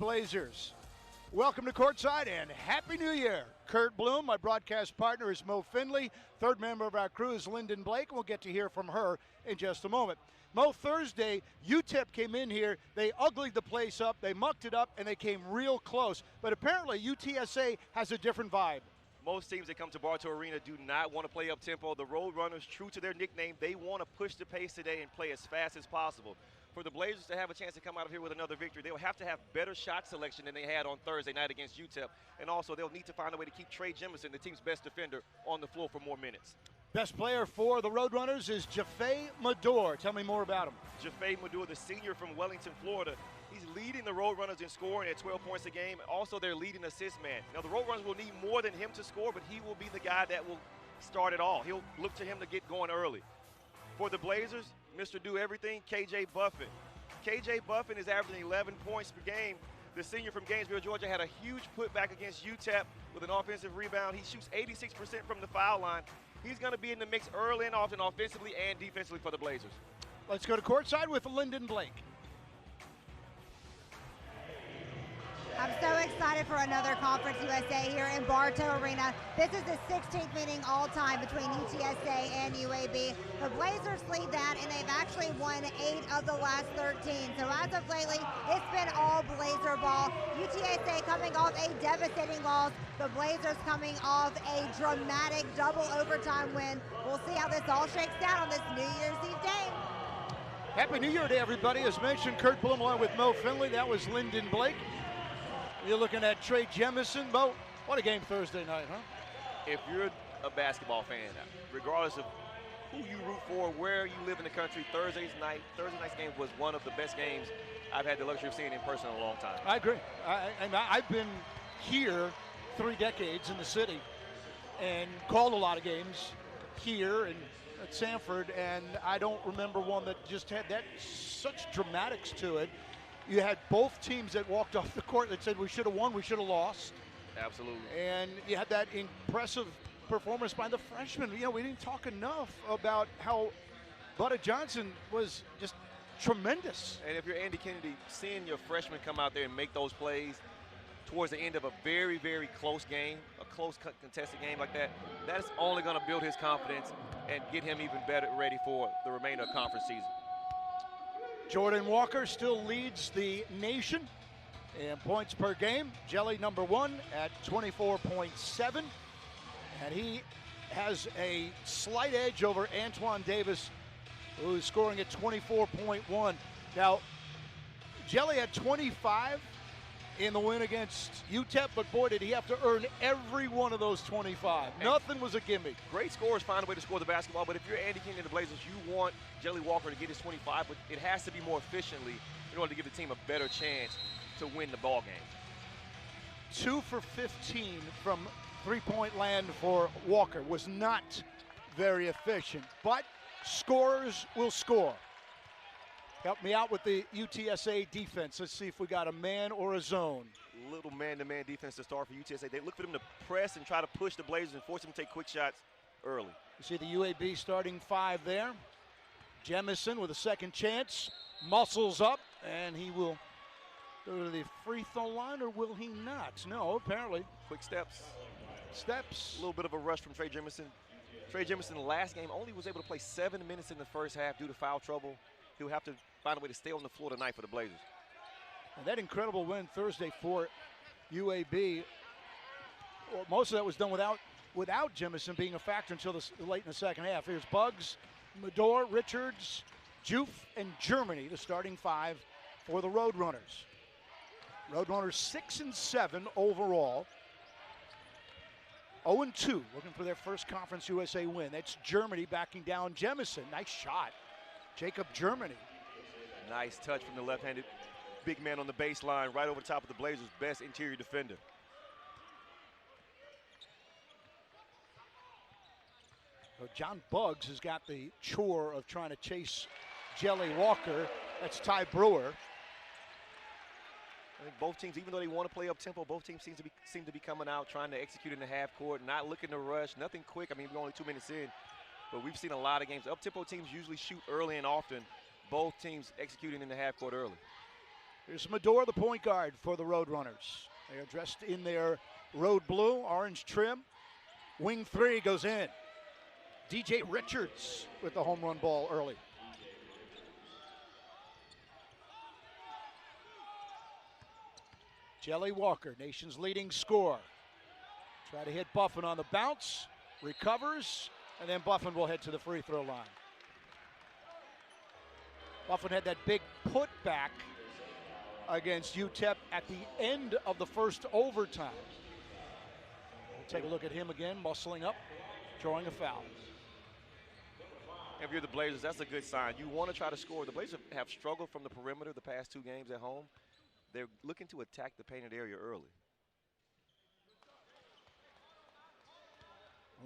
Blazers. Welcome to Courtside and Happy New Year. Kurt Bloom, my broadcast partner is Mo Finley. Third member of our crew is Lyndon Blake, and we'll get to hear from her in just a moment. Mo, Thursday, UTEP came in here, they uglied the place up, they mucked it up, and they came real close. But apparently UTSA has a different vibe. Most teams that come to Bartow Arena do not want to play up-tempo. The Roadrunners, true to their nickname, they want to push the pace today and play as fast as possible. For the Blazers to have a chance to come out of here with another victory, they'll have to have better shot selection than they had on Thursday night against UTEP. And also, they'll need to find a way to keep Trey Jemison, the team's best defender, on the floor for more minutes. Best player for the Roadrunners is Jaffe Mador. Tell me more about him. Jaffe Mador, the senior from Wellington, Florida. He's leading the Roadrunners in scoring at 12 points a game. Also, their leading assist man. Now, the Roadrunners will need more than him to score, but he will be the guy that will start it all. He'll look to him to get going early. For the Blazers, Mr. Do Everything, KJ Buffin. KJ Buffin is averaging 11 points per game. The senior from Gainesville, Georgia, had a huge putback against UTEP with an offensive rebound. He shoots 86% from the foul line. He's going to be in the mix early and often, offensively and defensively for the Blazers. Let's go to Courtside with Lyndon Blake. I'm so excited for another Conference USA here in Bartow Arena. This is the 16th meeting all-time between UTSA and UAB. The Blazers lead that, and they've actually won 8 of the last 13. So as of lately, it's been all Blazer ball. UTSA coming off a devastating loss. The Blazers coming off a dramatic double overtime win. We'll see how this all shakes out on this New Year's Eve game. Happy New Year to everybody. As mentioned, Kurt Bloom along with Mo Finley. That was Lyndon Blake. You're looking at Trey Jemison. Mo, what a game Thursday night, huh? If you're a basketball fan, regardless of who you root for, where you live in the country, Thursday night's game was one of the best games I've had the luxury of seeing in person in a long time. I agree. I've been here 3 decades in the city and called a lot of games here and at Sanford, and I don't remember one that just had that such dramatics to it. You had both teams that walked off the court that said we should have won, we should have lost. Absolutely. And you had that impressive performance by the freshmen. You know, we didn't talk enough about how Budda Johnson was just tremendous. And if you're Andy Kennedy, seeing your freshmen come out there and make those plays towards the end of a very, very close game, a close contested game like that, that is only going to build his confidence and get him even better ready for the remainder of conference season. Jordan Walker still leads the nation in points per game. Jelly number 1 at 24.7. And he has a slight edge over Antoine Davis, who's scoring at 24.1. Now, Jelly had 25 in the win against UTEP, but boy, did he have to earn every one of those 25. Nothing was a gimme. Great scorers find a way to score the basketball, but if you're Andy King and the Blazers, you want Jelly Walker to get his 25, but it has to be more efficiently in order to give the team a better chance to win the ball game. 2 for 15 from three-point land for Walker. Was not very efficient, but scorers will score. Help me out with the UTSA defense. Let's see if we got a man or a zone. Little man-to-man defense to start for UTSA. They look for them to press and try to push the Blazers and force them to take quick shots early. You see the UAB starting 5 there. Jemison with a second chance, muscles up, and he will go to the free throw line, or will he not? No, apparently. Quick steps. Steps. A little bit of a rush from Trey Jemison. Trey Jemison last game only was able to play 7 minutes in the first half due to foul trouble. He'll have to find a way to stay on the floor tonight for the Blazers. And that incredible win Thursday for UAB, well, most of that was done without Jemison being a factor until late in the second half. Here's Buggs, Mador, Richards, Juf, and Germany, the starting 5 for the Roadrunners. Roadrunners 6-7 overall. 0-2, looking for their first Conference USA win. That's Germany backing down Jemison. Nice shot. Jacob Germany. Nice touch from the left-handed big man on the baseline, right over the top of the Blazers' best interior defender. So John Buggs has got the chore of trying to chase Jelly Walker. That's Ty Brewer. I think both teams, even though they want to play up-tempo, both teams seem to be coming out trying to execute in the half court, not looking to rush, nothing quick. I mean, we're only 2 minutes in, but we've seen a lot of games. Up-tempo teams usually shoot early and often. Both teams executing in the half court early. Here's Medor, the point guard for the Roadrunners. They are dressed in their road blue, orange trim. Wing three goes in. DJ Richards with the home run ball early. Jelly Walker, nation's leading scorer. Try to hit Buffin on the bounce, recovers, and then Buffin will head to the free throw line. Buffin had that big putback against UTEP at the end of the first overtime. We'll take a look at him again, muscling up, drawing a foul. If you're the Blazers, that's a good sign. You want to try to score. The Blazers have struggled from the perimeter the past 2 games at home. They're looking to attack the painted area early.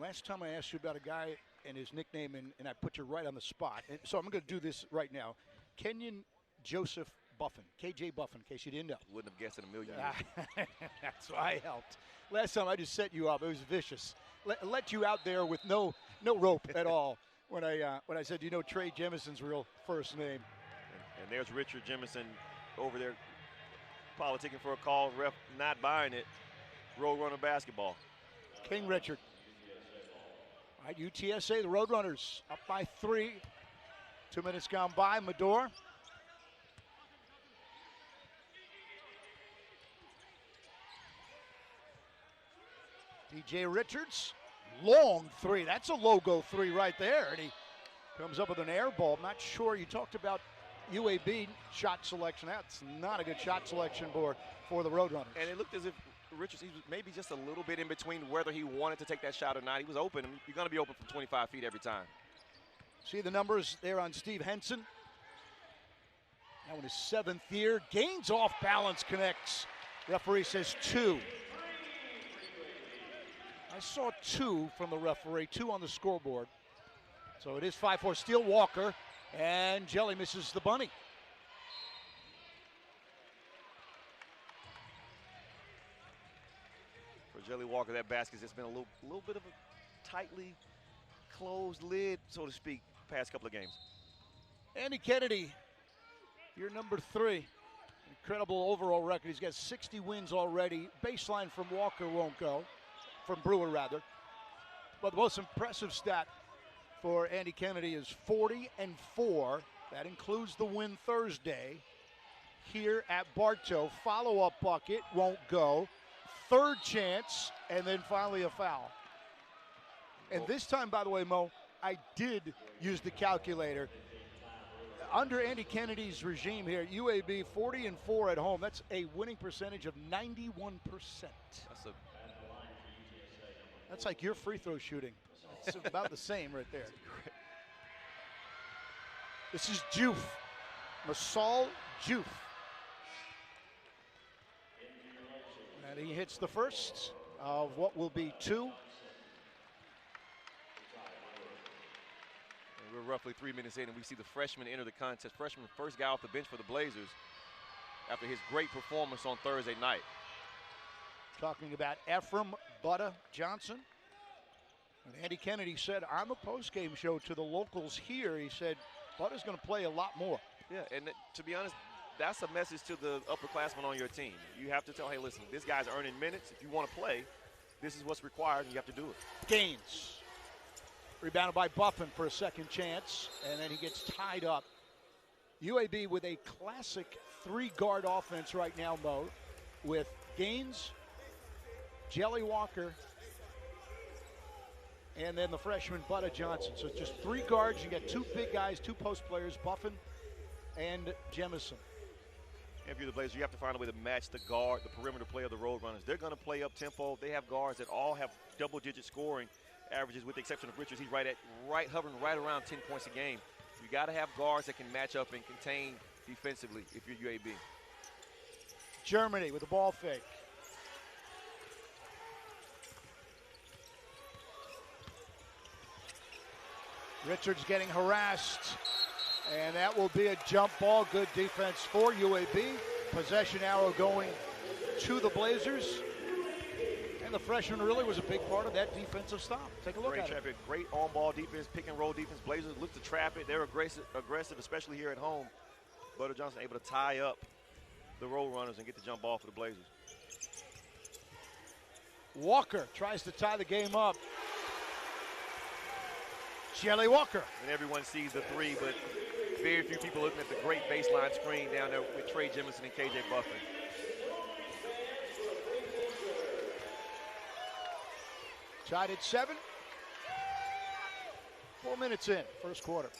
Last time I asked you about a guy and his nickname, and I put you right on the spot. And so I'm going to do this right now. Kenyon Joseph Buffin, KJ Buffin, in case you didn't know. Wouldn't have guessed in a million years. That's why I helped. Last time I just set you up. It was vicious. Let you out there with no rope at all when I said, you know, Trey Jemison's real first name. And there's Richard Jemison over there politicking for a call, ref not buying it. Roadrunner basketball. King Richard. All right, UTSA, the Roadrunners, up by 3. 2 minutes gone by. Medor. DJ Richards, long 3. That's a logo 3 right there. And he comes up with an air ball. I'm not sure. You talked about UAB shot selection. That's not a good shot selection board for the Roadrunners. And it looked as if Richards, he was maybe just a little bit in between whether he wanted to take that shot or not. He was open. You're going to be open from 25 feet every time. See the numbers there on Steve Henson. Now in his 7th year. Gaines off balance, connects. Referee says 2. I saw 2 from the referee, 2 on the scoreboard. So it is 5-4. Steele Walker, and Jelly misses the bunny. For Jelly Walker, that basket's just been a little bit of a tightly closed lid, so to speak, past couple of games. Andy Kennedy, you're number 3. Incredible overall record. He's got 60 wins already. Baseline from Walker won't go. From Brewer, rather. But the most impressive stat for Andy Kennedy is 40-4. That includes the win Thursday here at Bartow. Follow-up bucket won't go. 3rd chance, and then finally a foul. And this time, by the way, Mo, I did use the calculator. Under Andy Kennedy's regime here, UAB 40-4 at home. That's a winning percentage of 91%. That's like your free throw shooting. It's about the same right there. This is Juf. Masal Juf. And he hits the first of what will be 2. And we're roughly 3 minutes in, and we see the freshman enter the contest. Freshman, first guy off the bench for the Blazers after his great performance on Thursday night. Talking about Ephraim Butta Johnson. And Andy Kennedy said on the postgame show to the locals here, he said, Butta's going to play a lot more. Yeah, and to be honest, that's a message to the upperclassmen on your team. You have to tell, hey, listen, this guy's earning minutes. If you want to play, this is what's required, and you have to do it. Gaines. Rebounded by Buffin for a second chance, and then he gets tied up. UAB with a classic 3-guard offense right now, Mo, with Gaines, Jelly Walker, and then the freshman Butta Johnson. So it's just 3 guards. You got 2 big guys, 2 post players, Buffin and Jemison. If you're the Blazers, you have to find a way to match the guard, the perimeter play of the Roadrunners. They're going to play up tempo. They have guards that all have double-digit scoring averages, with the exception of Richards. He's hovering right around 10 points a game. You got to have guards that can match up and contain defensively if you're UAB. Germany with the ball fake. Richards getting harassed, and that will be a jump ball. Good defense for UAB. Possession arrow going to the Blazers. And the freshman really was a big part of that defensive stop. Take a look at it. Great on-ball defense, pick-and-roll defense. Blazers look to trap it. They're aggressive, especially here at home. Butta Johnson able to tie up the Road Runners and get the jump ball for the Blazers. Walker tries to tie the game up. Jelly Walker. And everyone sees the three, but very few people looking at the great baseline screen down there with Trey Jemison and KJ Buffett. Tied at 7. 4 minutes in, first quarter.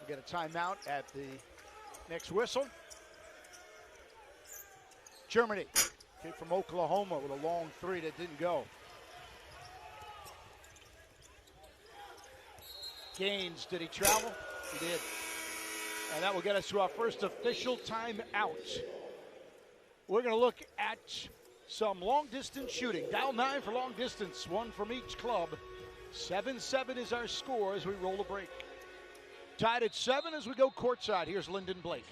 We get a timeout at the next whistle. Germany, kid from Oklahoma with a long three that didn't go. Gaines, did he travel? He did. And that will get us to our first official timeout. We're going to look at some long-distance shooting. Dial 9 for long distance, one from each club. 7-7 is our score as we roll a break. Tied at 7 as we go courtside. Here's Lyndon Blake.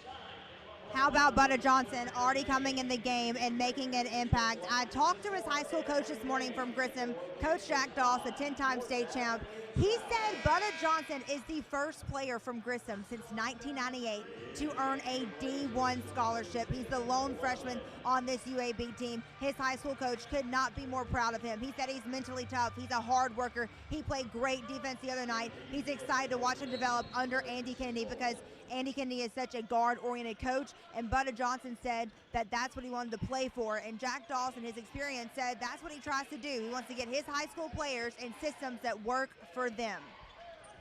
How about Butta Johnson already coming in the game and making an impact? I talked to his high school coach this morning from Grissom, Coach Jack Doss, the 10-time state champ. He said Butta Johnson is the first player from Grissom since 1998 to earn a D1 scholarship. He's the lone freshman on this UAB team. His high school coach could not be more proud of him. He said he's mentally tough. He's a hard worker. He played great defense the other night. He's excited to watch him develop under Andy Kennedy because Andy Kennedy is such a guard-oriented coach, and Butta Johnson said that that's what he wanted to play for. And Jack Dawson, his experience, said that's what he tries to do. He wants to get his high school players in systems that work for them.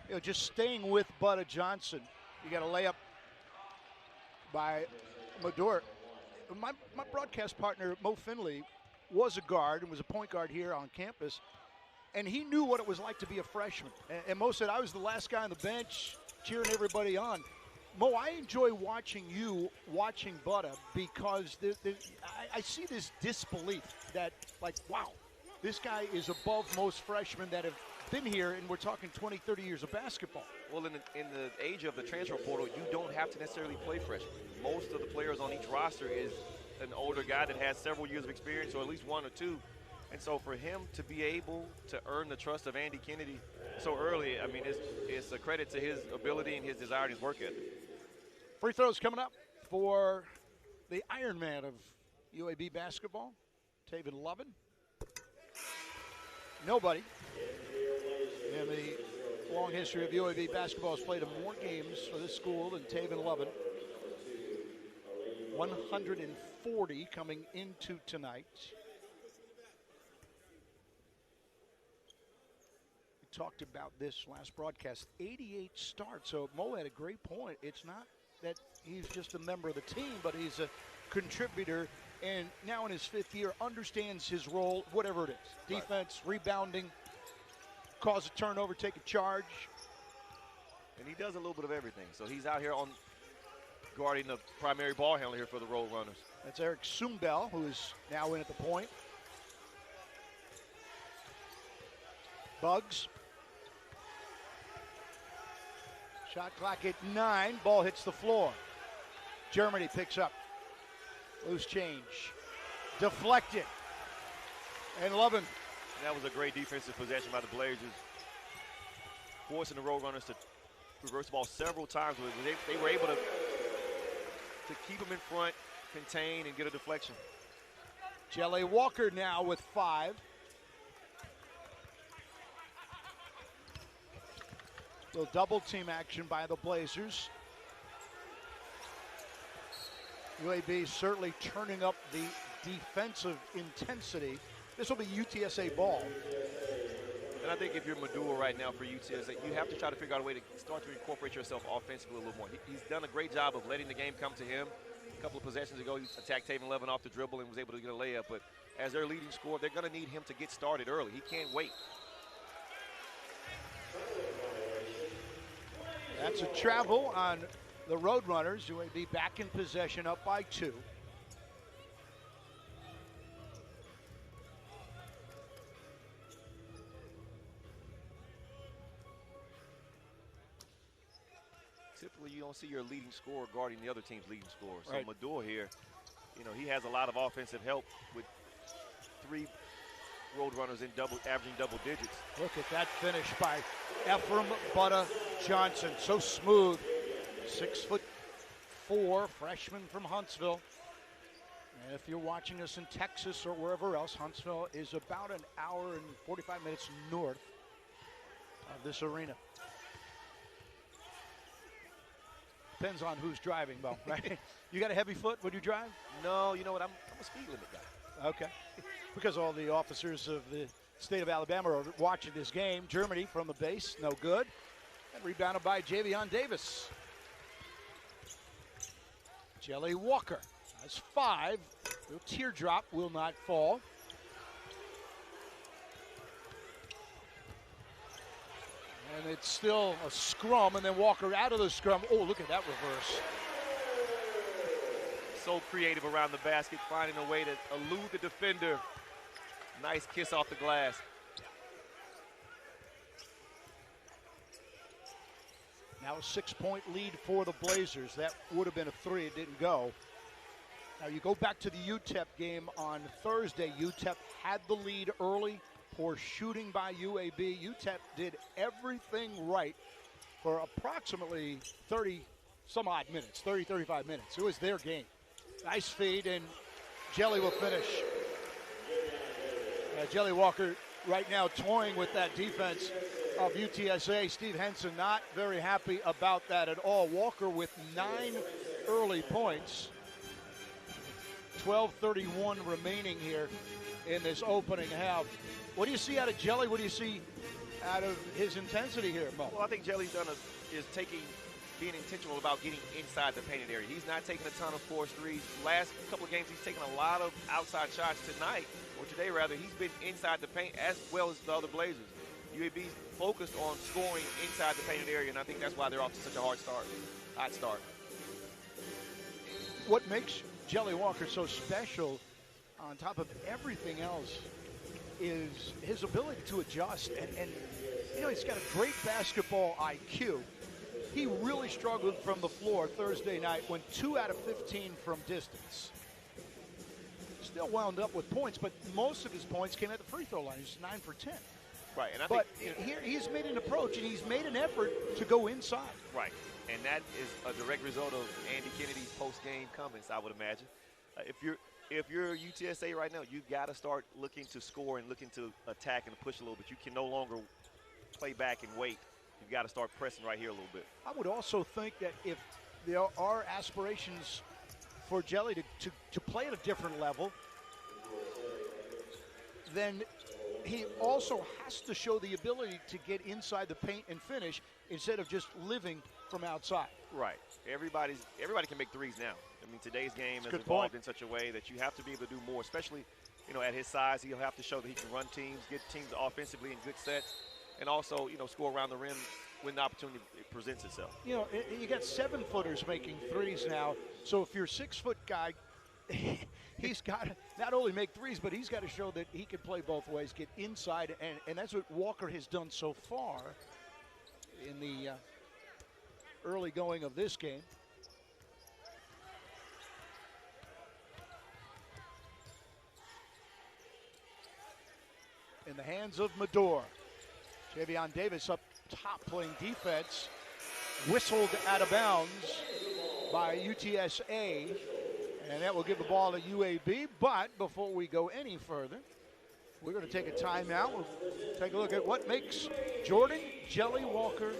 You know, just staying with Butta Johnson, you got a layup by Mador. My broadcast partner, Mo Finley, was a guard and was a point guard here on campus, and he knew what it was like to be a freshman. And Mo said, I was the last guy on the bench cheering everybody on. Mo, I enjoy watching you watching Butta because I see this disbelief that, like, wow, this guy is above most freshmen that have been here, and we're talking 20, 30 years of basketball. Well, in the age of the transfer portal, you don't have to necessarily play freshman. Most of the players on each roster is an older guy that has several years of experience, or at least 1 or 2. And so for him to be able to earn the trust of Andy Kennedy so early, I mean, it's a credit to his ability and his desire and his work ethic. Free throws coming up for the Iron Man of UAB basketball, Taven Lovin. Nobody in the long history of UAB basketball has played more games for this school than Taven Lovin. 140 coming into tonight. We talked about this last broadcast, 88 starts. So Mo had a great point. It's not that he's just a member of the team, but he's a contributor, and now in his 5th year understands his role, whatever it is. Defense, rebounding, cause a turnover, take a charge. And he does a little bit of everything. So he's out here on guarding the primary ball handler here for the Road Runners. That's Eric Sumbel, who is now in at the point. Bugs. Shot clock at 9. Ball hits the floor. Germany picks up. Loose change. Deflected. And Lovin. That was a great defensive possession by the Blazers, forcing the Road Runners to reverse the ball several times. They were able to keep them in front, contain, and get a deflection. Jelly Walker now with 5. Little double team action by the Blazers. UAB certainly turning up the defensive intensity. This will be UTSA ball. And I think if you're Madua right now for UTSA, you have to try to figure out a way to start to incorporate yourself offensively a little more. He's done a great job of letting the game come to him. A couple of possessions ago, he attacked Taven Levin off the dribble and was able to get a layup. But as their leading scorer, they're going to need him to get started early. He can't wait. That's a travel on the Road Runners. UAB back in possession, up by 2. Typically, you don't see your leading scorer guarding the other team's leading scorer. So Right. Madua here, you know, he has a lot of offensive help with 3 Road Runners in averaging double digits. Look at that finish by Ephraim Butta Johnson. So smooth. 6'4" 4, freshman from Huntsville. And if you're watching us in Texas or wherever else, Huntsville is about an hour and 45 minutes north of this arena. Depends on who's driving, Bo, right? You got a heavy foot when you drive? No, you know what? I'm a speed limit guy. Okay. Because all the officers of the state of Alabama are watching this game. Germany from the base, no good. And rebounded by Javion Davis. Jelly Walker has 5. The teardrop will not fall. And it's still a scrum, and then Walker out of the scrum. Oh, look at that reverse. So creative around the basket, finding a way to elude the defender. Nice kiss off the glass. Now a 6-point lead for the Blazers. That would have been a 3. It didn't go. Now you go back to the UTEP game on Thursday. UTEP had the lead early. Poor shooting by UAB. UTEP did everything right for approximately 30-some-odd minutes, 30, 35 minutes. It was their game. Nice feed, and Jelly will finish. Jelly Walker right now toying with that defense of UTSA. Steve Henson not very happy about that at all. Walker with 9 early points. 12:31 remaining here in this opening half. What do you see out of Jelly? What do you see out of his intensity here, Mo? Well, I think Jelly's being intentional about getting inside the painted area. He's not taking a ton of forced threes. Last couple of games, he's taken a lot of outside shots tonight, or today rather. He's been inside the paint as well as the other Blazers. UAB's focused on scoring inside the painted area, and I think that's why they're off to such a hot start. What makes Jelly Walker so special, on top of everything else, is his ability to adjust. And you know, he's got a great basketball IQ. He really struggled from the floor Thursday night, went 2 out of 15 from distance. Still wound up with points, but most of his points came at the free throw line. He's 9 for 10. Right, and I but think here he's made an approach, and he's made an effort to go inside. Right, and that is a direct result of Andy Kennedy's post-game comments, I would imagine. If you're UTSA right now, you've got to start looking to score and looking to attack and push a little bit. You can no longer play back and wait. You've got to start pressing right here a little bit. I would also think that if there are aspirations for Jelly to play at a different level, then he also has to show the ability to get inside the paint and finish instead of just living from outside. Right. Everybody can make threes now. I mean, today's game has evolved in such a way that you have to be able to do more, especially, you know, at his size. He'll have to show that he can run teams, get teams offensively in good sets, and also, you know, score around the rim when the opportunity presents itself. You know, you got 7-footers making threes now. So if you're a 6-foot guy, he's got to not only make threes, but he's got to show that he can play both ways, get inside, and that's what Walker has done so far in the early going of this game. In the hands of Medor. Javion Davis up top playing defense. Whistled out of bounds by UTSA. And that will give the ball to UAB. But before we go any further, we're going to take a timeout. We'll take a look at what makes Jordan Jelly Walker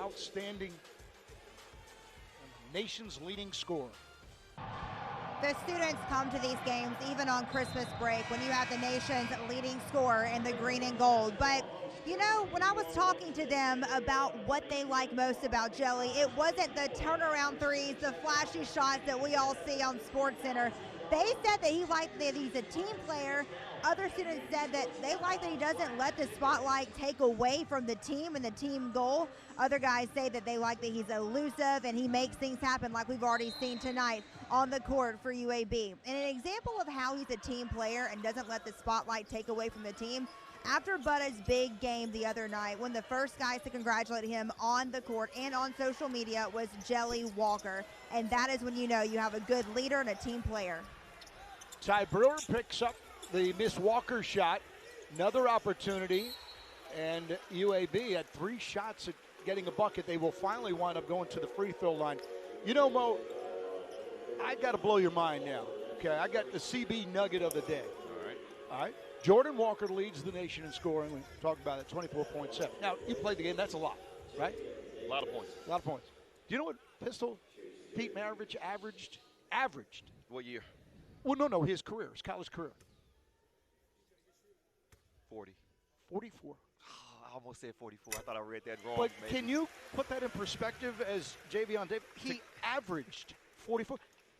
outstanding, nation's leading scorer. The students come to these games even on Christmas break when you have the nation's leading scorer in the green and gold. But, you know, when I was talking to them about what they like most about Jelly, it wasn't the turnaround threes, the flashy shots that we all see on SportsCenter. They said that he liked that he's a team player. Other students said that they like that he doesn't let the spotlight take away from the team and the team goal. Other guys say that they like that he's elusive and he makes things happen like we've already seen tonight on the court for UAB. And an example of how he's a team player and doesn't let the spotlight take away from the team, after Butta's big game the other night, one of the first guys to congratulate him on the court and on social media was Jelly Walker. And that is when you know you have a good leader and a team player. Ty Brewer picks up the Miss Walker shot. Another opportunity. And UAB had 3 shots at getting a bucket. They will finally wind up going to the free throw line. You know, Mo, I got to blow your mind now. Okay, I got the CB nugget of the day. All right. All right. Jordan Walker leads the nation in scoring. We talked about it, 24.7. Now, you played the game. That's a lot, right? A lot of points. A lot of points. Do you know what Pistol Pete Maravich averaged? Averaged. What year? Well, no, his career, his college career. 40. 44. I almost said 44. I thought I read that wrong. But maybe. can you put that in perspective as Javion Davis? He averaged 44.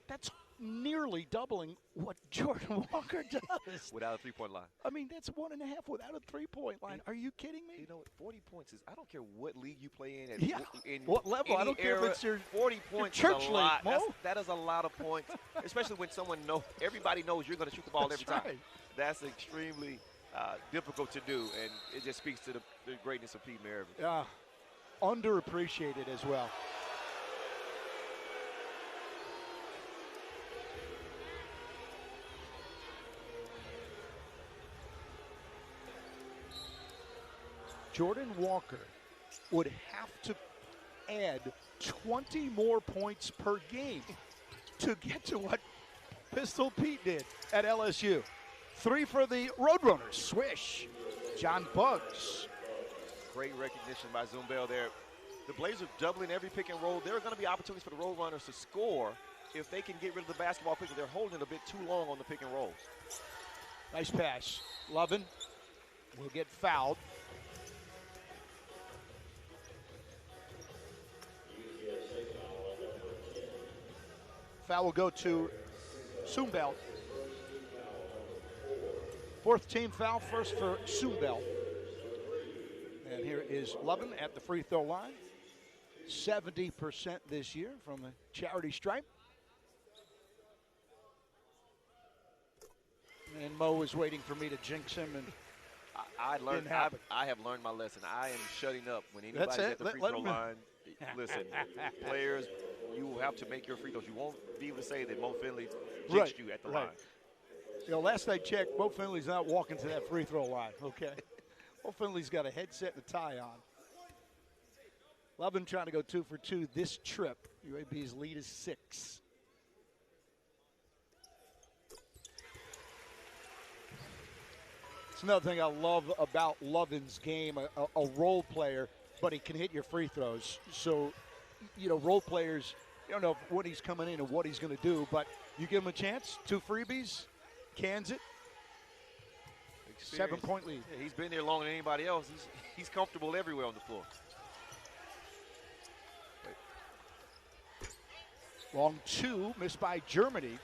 That's nearly doubling what Jordan Walker does. Without a three-point line. I mean, that's 1.5 without a three-point line. Are you kidding me? You know what? 40 points is, I don't care what league you play in. Yeah. What level? I don't care if it's your 40 points church is a league, lot. Mo. That is a lot of points, especially when everybody knows you're going to shoot the ball That's every time. right. That's extremely difficult to do, and it just speaks to the greatness of Pete Maravich. Yeah, underappreciated as well. Jordan Walker would have to add 20 more points per game to get to what Pistol Pete did at LSU. 3 for the Roadrunners. Swish. John Bugs. Great recognition by Zumbel there. The Blazers doubling every pick and roll. There are going to be opportunities for the Roadrunners to score if they can get rid of the basketball quickly. They're holding it a bit too long on the pick and rolls. Nice pass. Lovin will get fouled. Foul will go to Zumbel. 4th team foul, first for Zumbel. And here is Lovin at the free throw line. 70% this year from the charity stripe. And Mo is waiting for me to jinx him, and I have learned my lesson. I am shutting up when anybody's at the free throw line. Listen, players, you will have to make your free throws. You won't be able to say that Mo Finley jinxed you at the line. You know, last I checked, Mo Finley's not walking to that free throw line, okay? Mo Finley's got a headset and a tie on. Lovin trying to go 2 for 2 this trip. UAB's lead is 6. It's another thing I love about Lovin's game, a role player, but he can hit your free throws. So, you know, role players, you don't know what he's coming in and what he's going to do, but you give him a chance, 2 freebies, cans it, 7-point lead. Yeah, he's been there longer than anybody else. He's comfortable everywhere on the floor. Long 2, missed by Germany.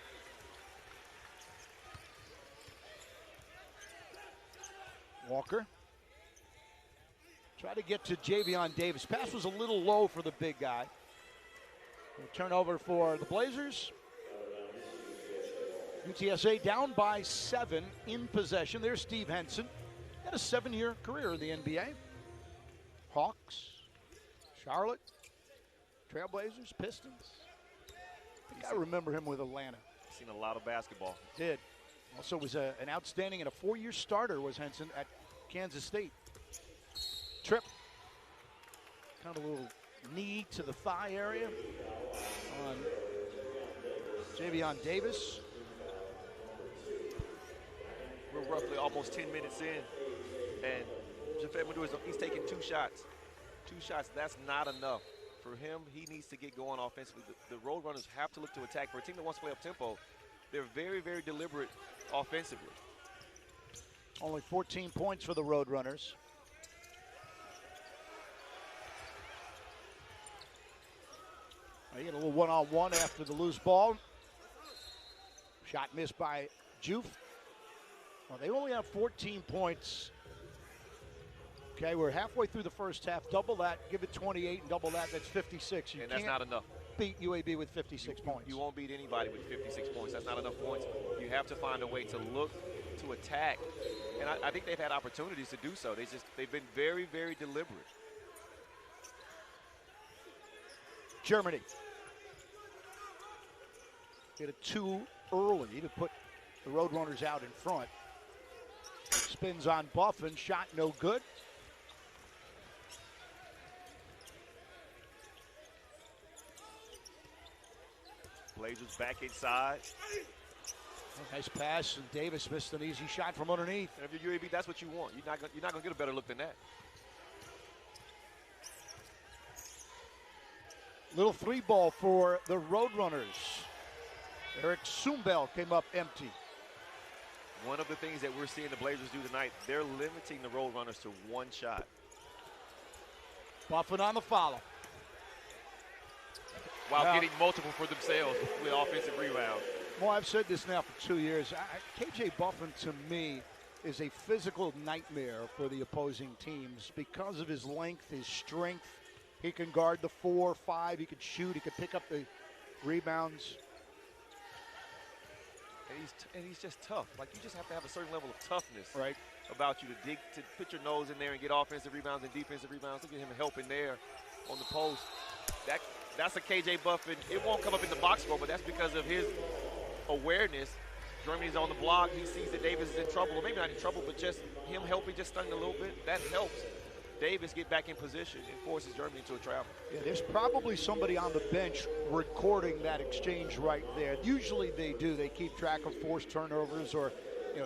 Walker. Try to get to Javion Davis. Pass was a little low for the big guy. Turnover for the Blazers. UTSA down by 7 in possession. There's Steve Henson. Had a 7-year career in the NBA. Hawks, Charlotte, Trailblazers, Pistons. I think I remember him with Atlanta. Seen a lot of basketball. Did. Also was an outstanding and a 4-year starter was Henson at Kansas State. Trip. Kind of a little knee to the thigh area on Javion Davis. We're roughly almost 10 minutes in, and Jafet Madu, he's taking 2 shots. 2 shots, that's not enough. For him, he needs to get going offensively. The Roadrunners have to look to attack. For a team that wants to play up tempo, they're very, very deliberate offensively. Only 14 points for the Roadrunners. They get a little one-on-one after the loose ball. Shot missed by Juve. Well, they only have 14 points. Okay, we're halfway through the first half. Double that, give it 28, and double that, that's 56. And that's not enough. Beat UAB with 56 points. You won't beat anybody with 56 points. That's not enough points. You have to find a way to look to attack. And I think they've had opportunities to do so. They've been very, very deliberate. Germany. Get it too early to put the Roadrunners out in front. Spins on Buffin, shot no good. Blazers back inside. Nice pass, and Davis missed an easy shot from underneath. And if you're UAB, that's what you want. You're not gonna get a better look than that. Little three ball for the Roadrunners. Eric Sumbel came up empty. One of the things that we're seeing the Blazers do tonight, they're limiting the Roadrunners to one shot. Buffin on the follow. While getting multiple for themselves with offensive rebounds. Well, I've said this now for 2 years. KJ Buffin, to me, is a physical nightmare for the opposing teams because of his length, his strength. He can guard the 4, 5. He can shoot. He can pick up the rebounds. And he's just tough. Like, you just have to have a certain level of toughness right about you to put your nose in there and get offensive rebounds and defensive rebounds. Look at him helping there on the post. That's a KJ Buffin. It won't come up in the box score, but that's because of his awareness. Germany's on the block. He sees that Davis is in trouble. Or maybe not in trouble, but just him helping, just stunning a little bit. That helps Davis get back in position and forces Germany into a travel. Yeah, there's probably somebody on the bench recording that exchange right there. Usually they do. They keep track of forced turnovers or,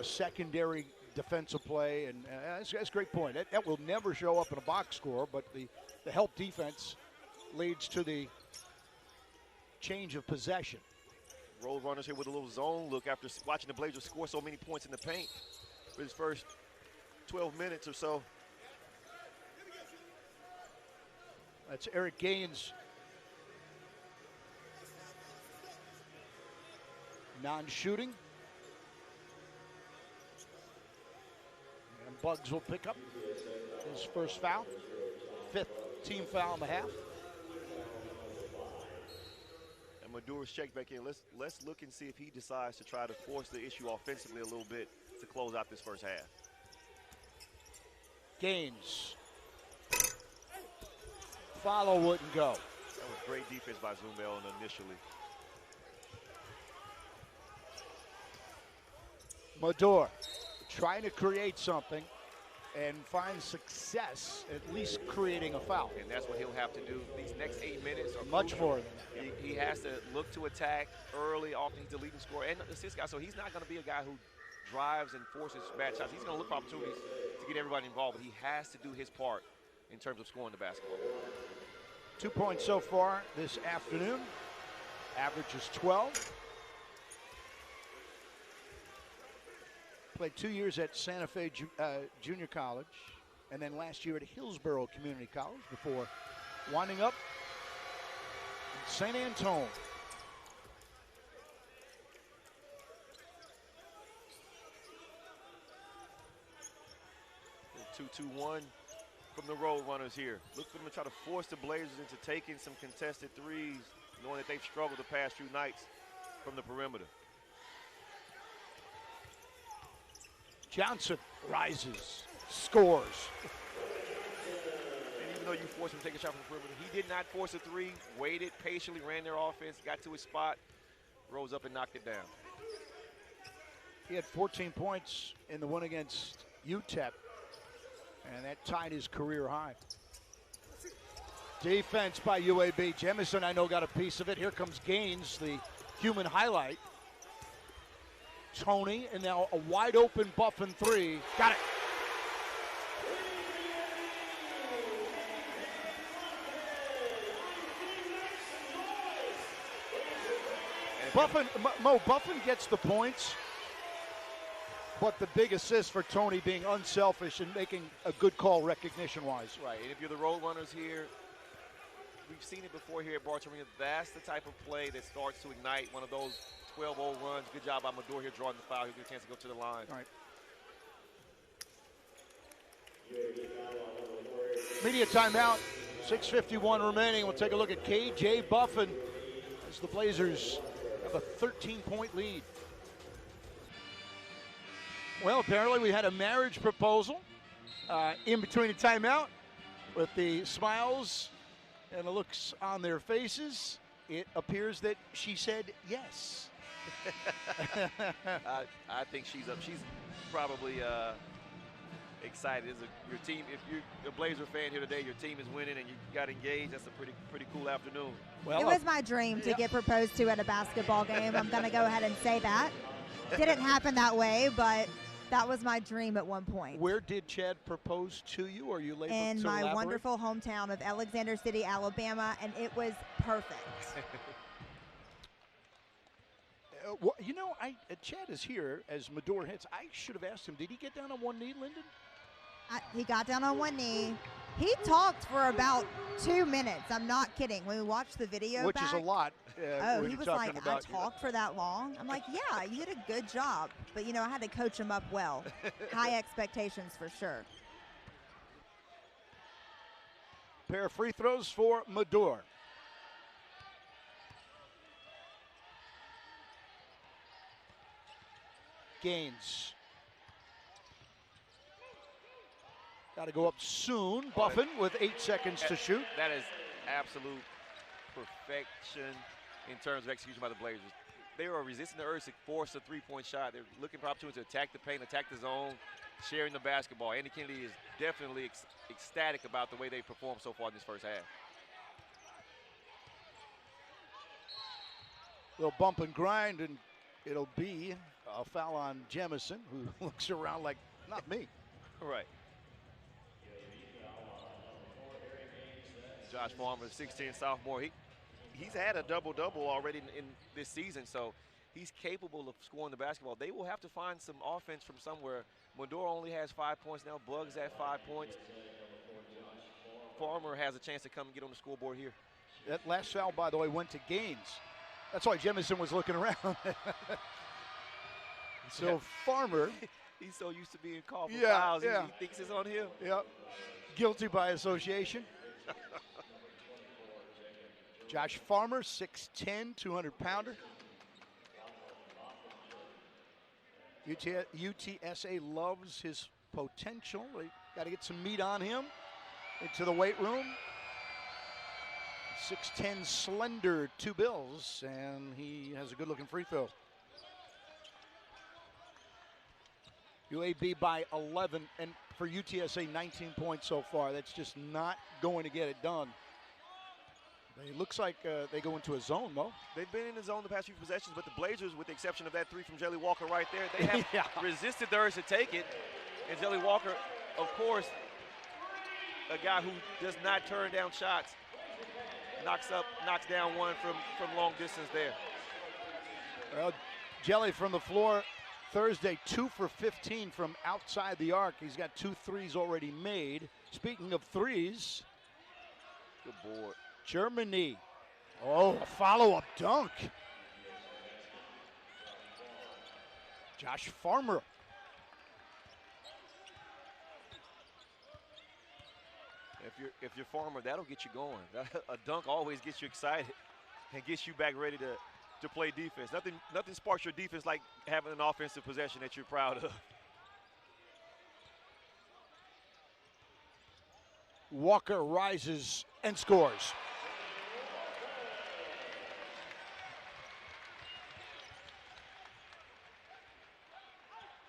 secondary defensive play, and that's a great point. That will never show up in a box score, but the help defense leads to the change of possession. Roadrunners here with a little zone look after watching the Blazers score so many points in the paint for his first 12 minutes or so. That's Eric Gaines. Non-shooting. And Bugs will pick up his first foul. 5th team foul in the half. And Madura's checked back in. Let's look and see if he decides to try to force the issue offensively a little bit to close out this first half. Gaines. Follow wouldn't go. That was great defense by Zumbel initially. Mador trying to create something and find success, at least creating a foul. And that's what he'll have to do. These next 8 minutes are much crucial. more. He has to look to attack early. Often he's the leading scorer and assist guy, so he's not going to be a guy who drives and forces bad shots. He's going to look for opportunities to get everybody involved, but he has to do his part in terms of scoring the basketball. 2 points so far this afternoon. Average is 12. Played 2 years at Santa Fe Junior College, and then last year at Hillsborough Community College before winding up in St. Antone. The 2-2-1 from the Roadrunners here. Look for them to try to force the Blazers into taking some contested threes, knowing that they've struggled the past few nights from the perimeter. Johnson rises, scores. And even though you forced him to take a shot from the perimeter, he did not force a three, waited patiently, ran their offense, got to his spot, rose up and knocked it down. He had 14 points in the one against UTEP, and that tied his career high. Defense by UAB. Jemison, I know, got a piece of it. Here comes Gaines, the human highlight. Tony, and now a wide open Buffin three. Got it. Buffin gets the points, but the big assist for Tony being unselfish and making a good call recognition-wise. Right, and if you're the Roadrunners here, we've seen it before here at Barcelona. That's the type of play that starts to ignite one of those 12-0 runs. Good job by Mador here drawing the foul. He'll get a chance to go to the line. All right. Media timeout. 6:51 remaining. We'll take a look at KJ Buffin as the Blazers have a 13-point lead. Well, apparently we had a marriage proposal in between the timeout with the smiles and the looks on their faces. It appears that she said yes. I think she's up. She's probably excited. Your team, if you're a Blazer fan here today, your team is winning and you got engaged. That's a pretty cool afternoon. Well, it was my dream to get proposed to at a basketball game. I'm going to go ahead and say that. Didn't happen that way, but that was my dream at one point. Where did Chad propose to you? Are you able to in my elaborate? wonderful hometown of Alexander City, Alabama, and it was perfect. Well, you know, Chad is here as Medor hits. I should have asked him, did he get down on one knee, Lyndon? He got down on one knee. He talked for about 2 minutes. I'm not kidding. When we watched the video Which is a lot. He was like, I talked for that long? I'm like, yeah, you did a good job. But, you know, I had to coach him up well. High expectations for sure. Pair of free throws for Medor. Gaines. Got to go up soon. Buffin with 8 seconds to shoot. That is absolute perfection in terms of execution by the Blazers. They are resisting the urge to force a three-point shot. They're looking for opportunities to attack the paint, attack the zone, sharing the basketball. Andy Kennedy is definitely ecstatic about the way they performed so far in this first half. Little bump and grind, and it'll be a foul on Jemison, who looks around like, not me. Right. Josh Farmer, 16 sophomore. He's had a double-double already in this season, so he's capable of scoring the basketball. They will have to find some offense from somewhere. Medor only has 5 points now. Bugs at 5 points. Farmer has a chance to come and get on the scoreboard here. That last foul, by the way, went to Gaines. That's why Jemison was looking around. So Farmer. He's so used to being called for fouls. He thinks it's on him. Yep. Guilty by association. Josh Farmer, 6'10", 200-pounder. UTSA loves his potential. They got to get some meat on him. Into the weight room. 6'10", slender, 2 bills, and he has a good-looking free throw. UAB by 11, and for UTSA, 19 points so far. That's just not going to get it done. It looks like they go into a zone, Mo. They've been in the zone the past few possessions, but the Blazers, with the exception of that three from Jelly Walker right there, they have resisted the urge to take it. And Jelly Walker, of course, a guy who does not turn down shots, knocks down one from long distance there. Well, Jelly from the floor Thursday, 2 for 15 from outside the arc. He's got 2 threes already made. Speaking of threes, good board. Germany. Oh, a follow-up dunk. Josh Farmer. If you're Farmer, that'll get you going. A dunk always gets you excited and gets you back ready to play defense. Nothing sparks your defense like having an offensive possession that you're proud of. Walker rises and scores.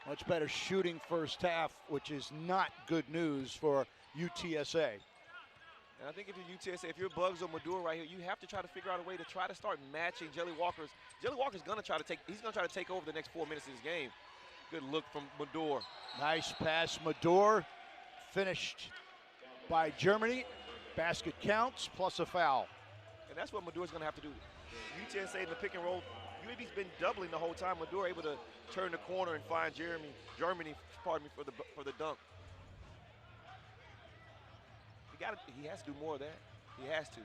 Much better shooting first half, which is not good news for UTSA. And I think if you're UTSA, if you're Bugs or Medor right here, you have to try to figure out a way to try to start matching Jelly Walker's. Jelly Walker's going to try to take over the next 4 minutes of this game. Good look from Medor. Nice pass, Medor. Finished by Germany. Basket counts plus a foul. And that's what Medor's going to have to do. UTSA in the pick and roll. UAB's been doubling the whole time. Medor able to turn the corner and find Germany, for the dunk. He has to do more of that. He has to.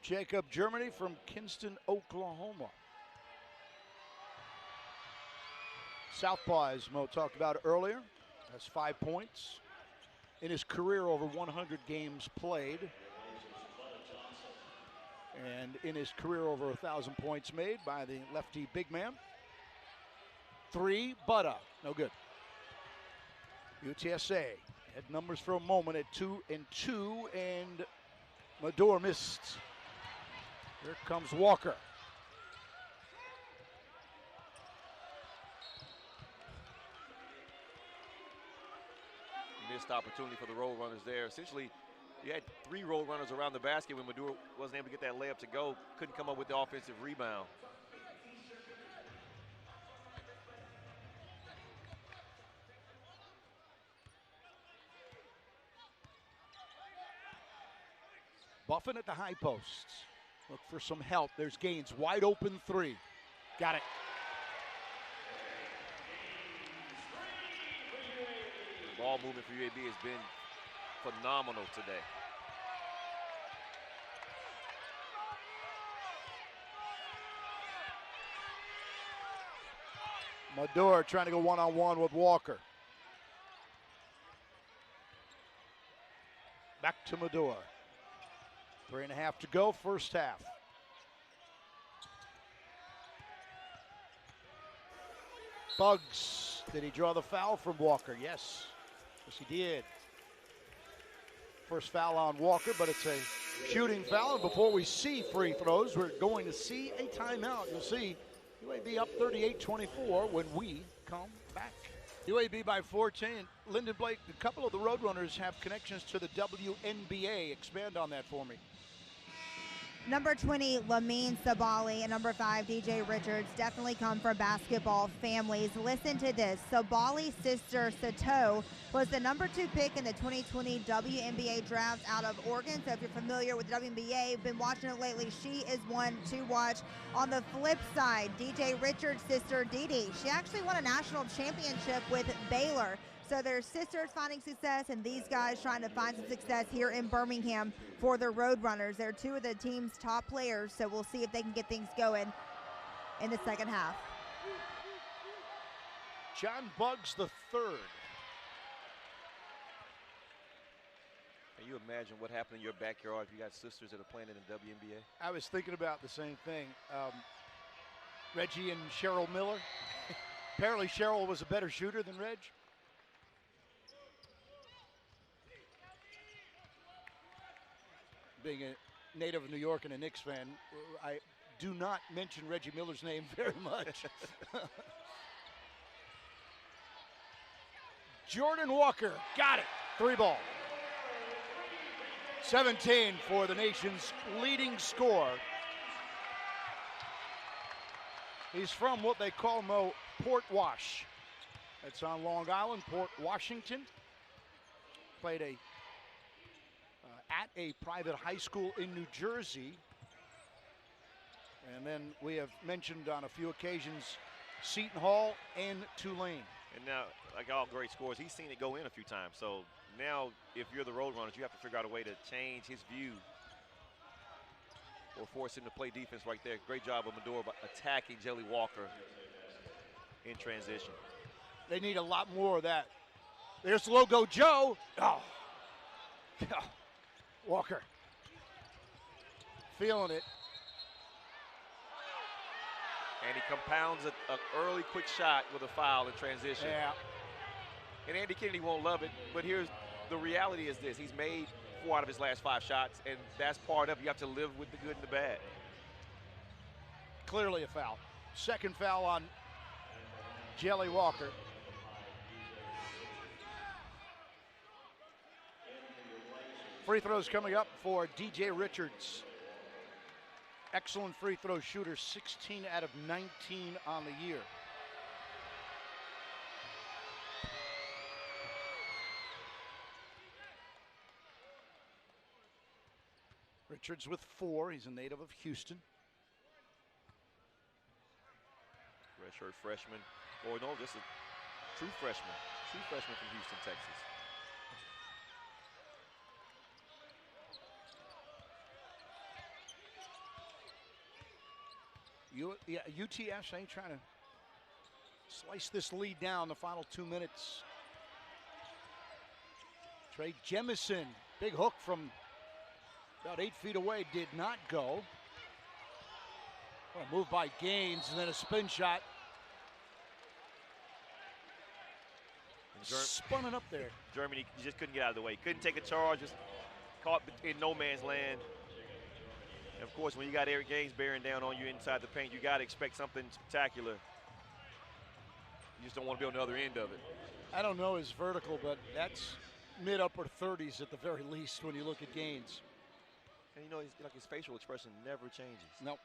Jacob Germany from Kinston, Oklahoma. Southpaw, as Mo talked about earlier, has 5 points in his career, over 100 games played. And in his career, over 1,000 points made by the lefty big man. 3, Butta, no good. UTSA had numbers for a moment at 2-2, and Medor missed. Here comes Walker. missed opportunity for the road runners there. Essentially, you had 3 road runners around the basket when Maduro wasn't able to get that layup to go. Couldn't come up with the offensive rebound. Buffin at the high posts. Look for some help. There's Gaines, wide open 3. Got it. The ball movement for UAB has been phenomenal today. Maduro trying to go one-on-one with Walker. Back to Maduro. 3.5 to go, first half. Bugs, did he draw the foul from Walker? Yes, yes he did. First foul on Walker, but it's a shooting foul. And before we see free throws, we're going to see a timeout. You'll see UAB up 38-24 when we come back. UAB by 14. Lyndon Blake, a couple of the Roadrunners have connections to the WNBA. Expand on that for me. Number 20, Lamine Sabali, and number 5, DJ Richards, definitely come from basketball families. Listen to this. Sabali's sister, Sato, was the number 2 pick in the 2020 WNBA draft out of Oregon. So if you're familiar with the WNBA, been watching it lately, she is one to watch. On the flip side, DJ Richards' sister, Didi, she actually won a national championship with Baylor. So their sisters finding success, and these guys trying to find some success here in Birmingham for the Roadrunners. They're 2 of the team's top players, so we'll see if they can get things going in the second half. John Bugs the third. Can you imagine what happened in your backyard if you got sisters that are playing in the WNBA? I was thinking about the same thing. Reggie and Cheryl Miller. Apparently Cheryl was a better shooter than Reg. Being a native of New York and a Knicks fan, I do not mention Reggie Miller's name very much. Jordan Walker, got it, 3 ball. 17 for the nation's leading scorer. He's from what they call Port Wash. That's on Long Island, Port Washington. Played at a private high school in New Jersey. And then we have mentioned on a few occasions Seton Hall and Tulane. And now, like all great scorers, he's seen it go in a few times. So now, if you're the Roadrunners, you have to figure out a way to change his view or force him to play defense right there. Great job of Maduro by attacking Jelly Walker in transition. They need a lot more of that. There's Logo Joe. Oh. Walker feeling it. And he compounds an early quick shot with a foul in transition. Yeah. And Andy Kennedy won't love it, but here's the reality is this. He's made 4 out of his last 5 shots, and that's part of it. You have to live with the good and the bad. Clearly a foul. Second foul on Jelly Walker. Free throws coming up for DJ Richards. Excellent free throw shooter, 16 out of 19 on the year. Richards with 4. He's a native of Houston. Redshirt freshman, or no, just a true freshman. True freshman from Houston, Texas. UTSA trying to slice this lead down the final 2 minutes. Trey Jemison, big hook from about 8 feet away, did not go. Well, move by Gaines and then a spin shot. Spun it up there. Germany just couldn't get out of the way. Couldn't take a charge, just caught in no man's land. And of course, when you got Eric Gaines bearing down on you inside the paint, you got to expect something spectacular. You just don't want to be on the other end of it. I don't know his vertical, but that's mid-upper 30s at the very least when you look at Gaines. And you know, his facial expression never changes. Nope.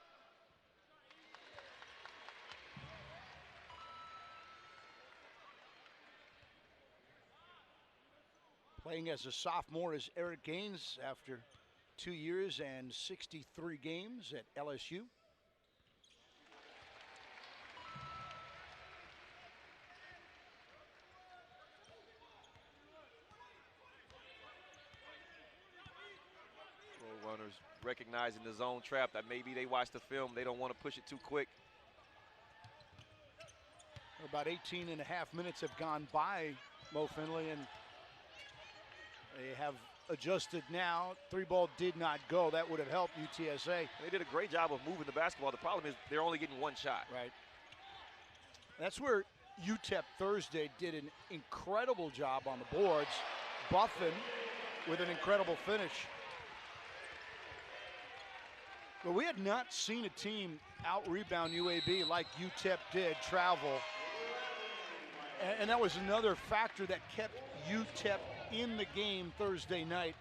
Playing as a sophomore is Eric Gaines after 2 years and 63 games at LSU. Runners recognizing the zone trap, that maybe they watch the film, they don't want to push it too quick. About 18 and a half minutes have gone by, Mo Finley, and they have adjusted now. 3-ball did not go. That would have helped UTSA. They did a great job of moving the basketball. The problem is they're only getting one shot. Right. That's where UTEP Thursday did an incredible job on the boards. Buffin with an incredible finish. But we had not seen a team out-rebound UAB like UTEP did, travel. And that was another factor that kept UTEP in the game Thursday night.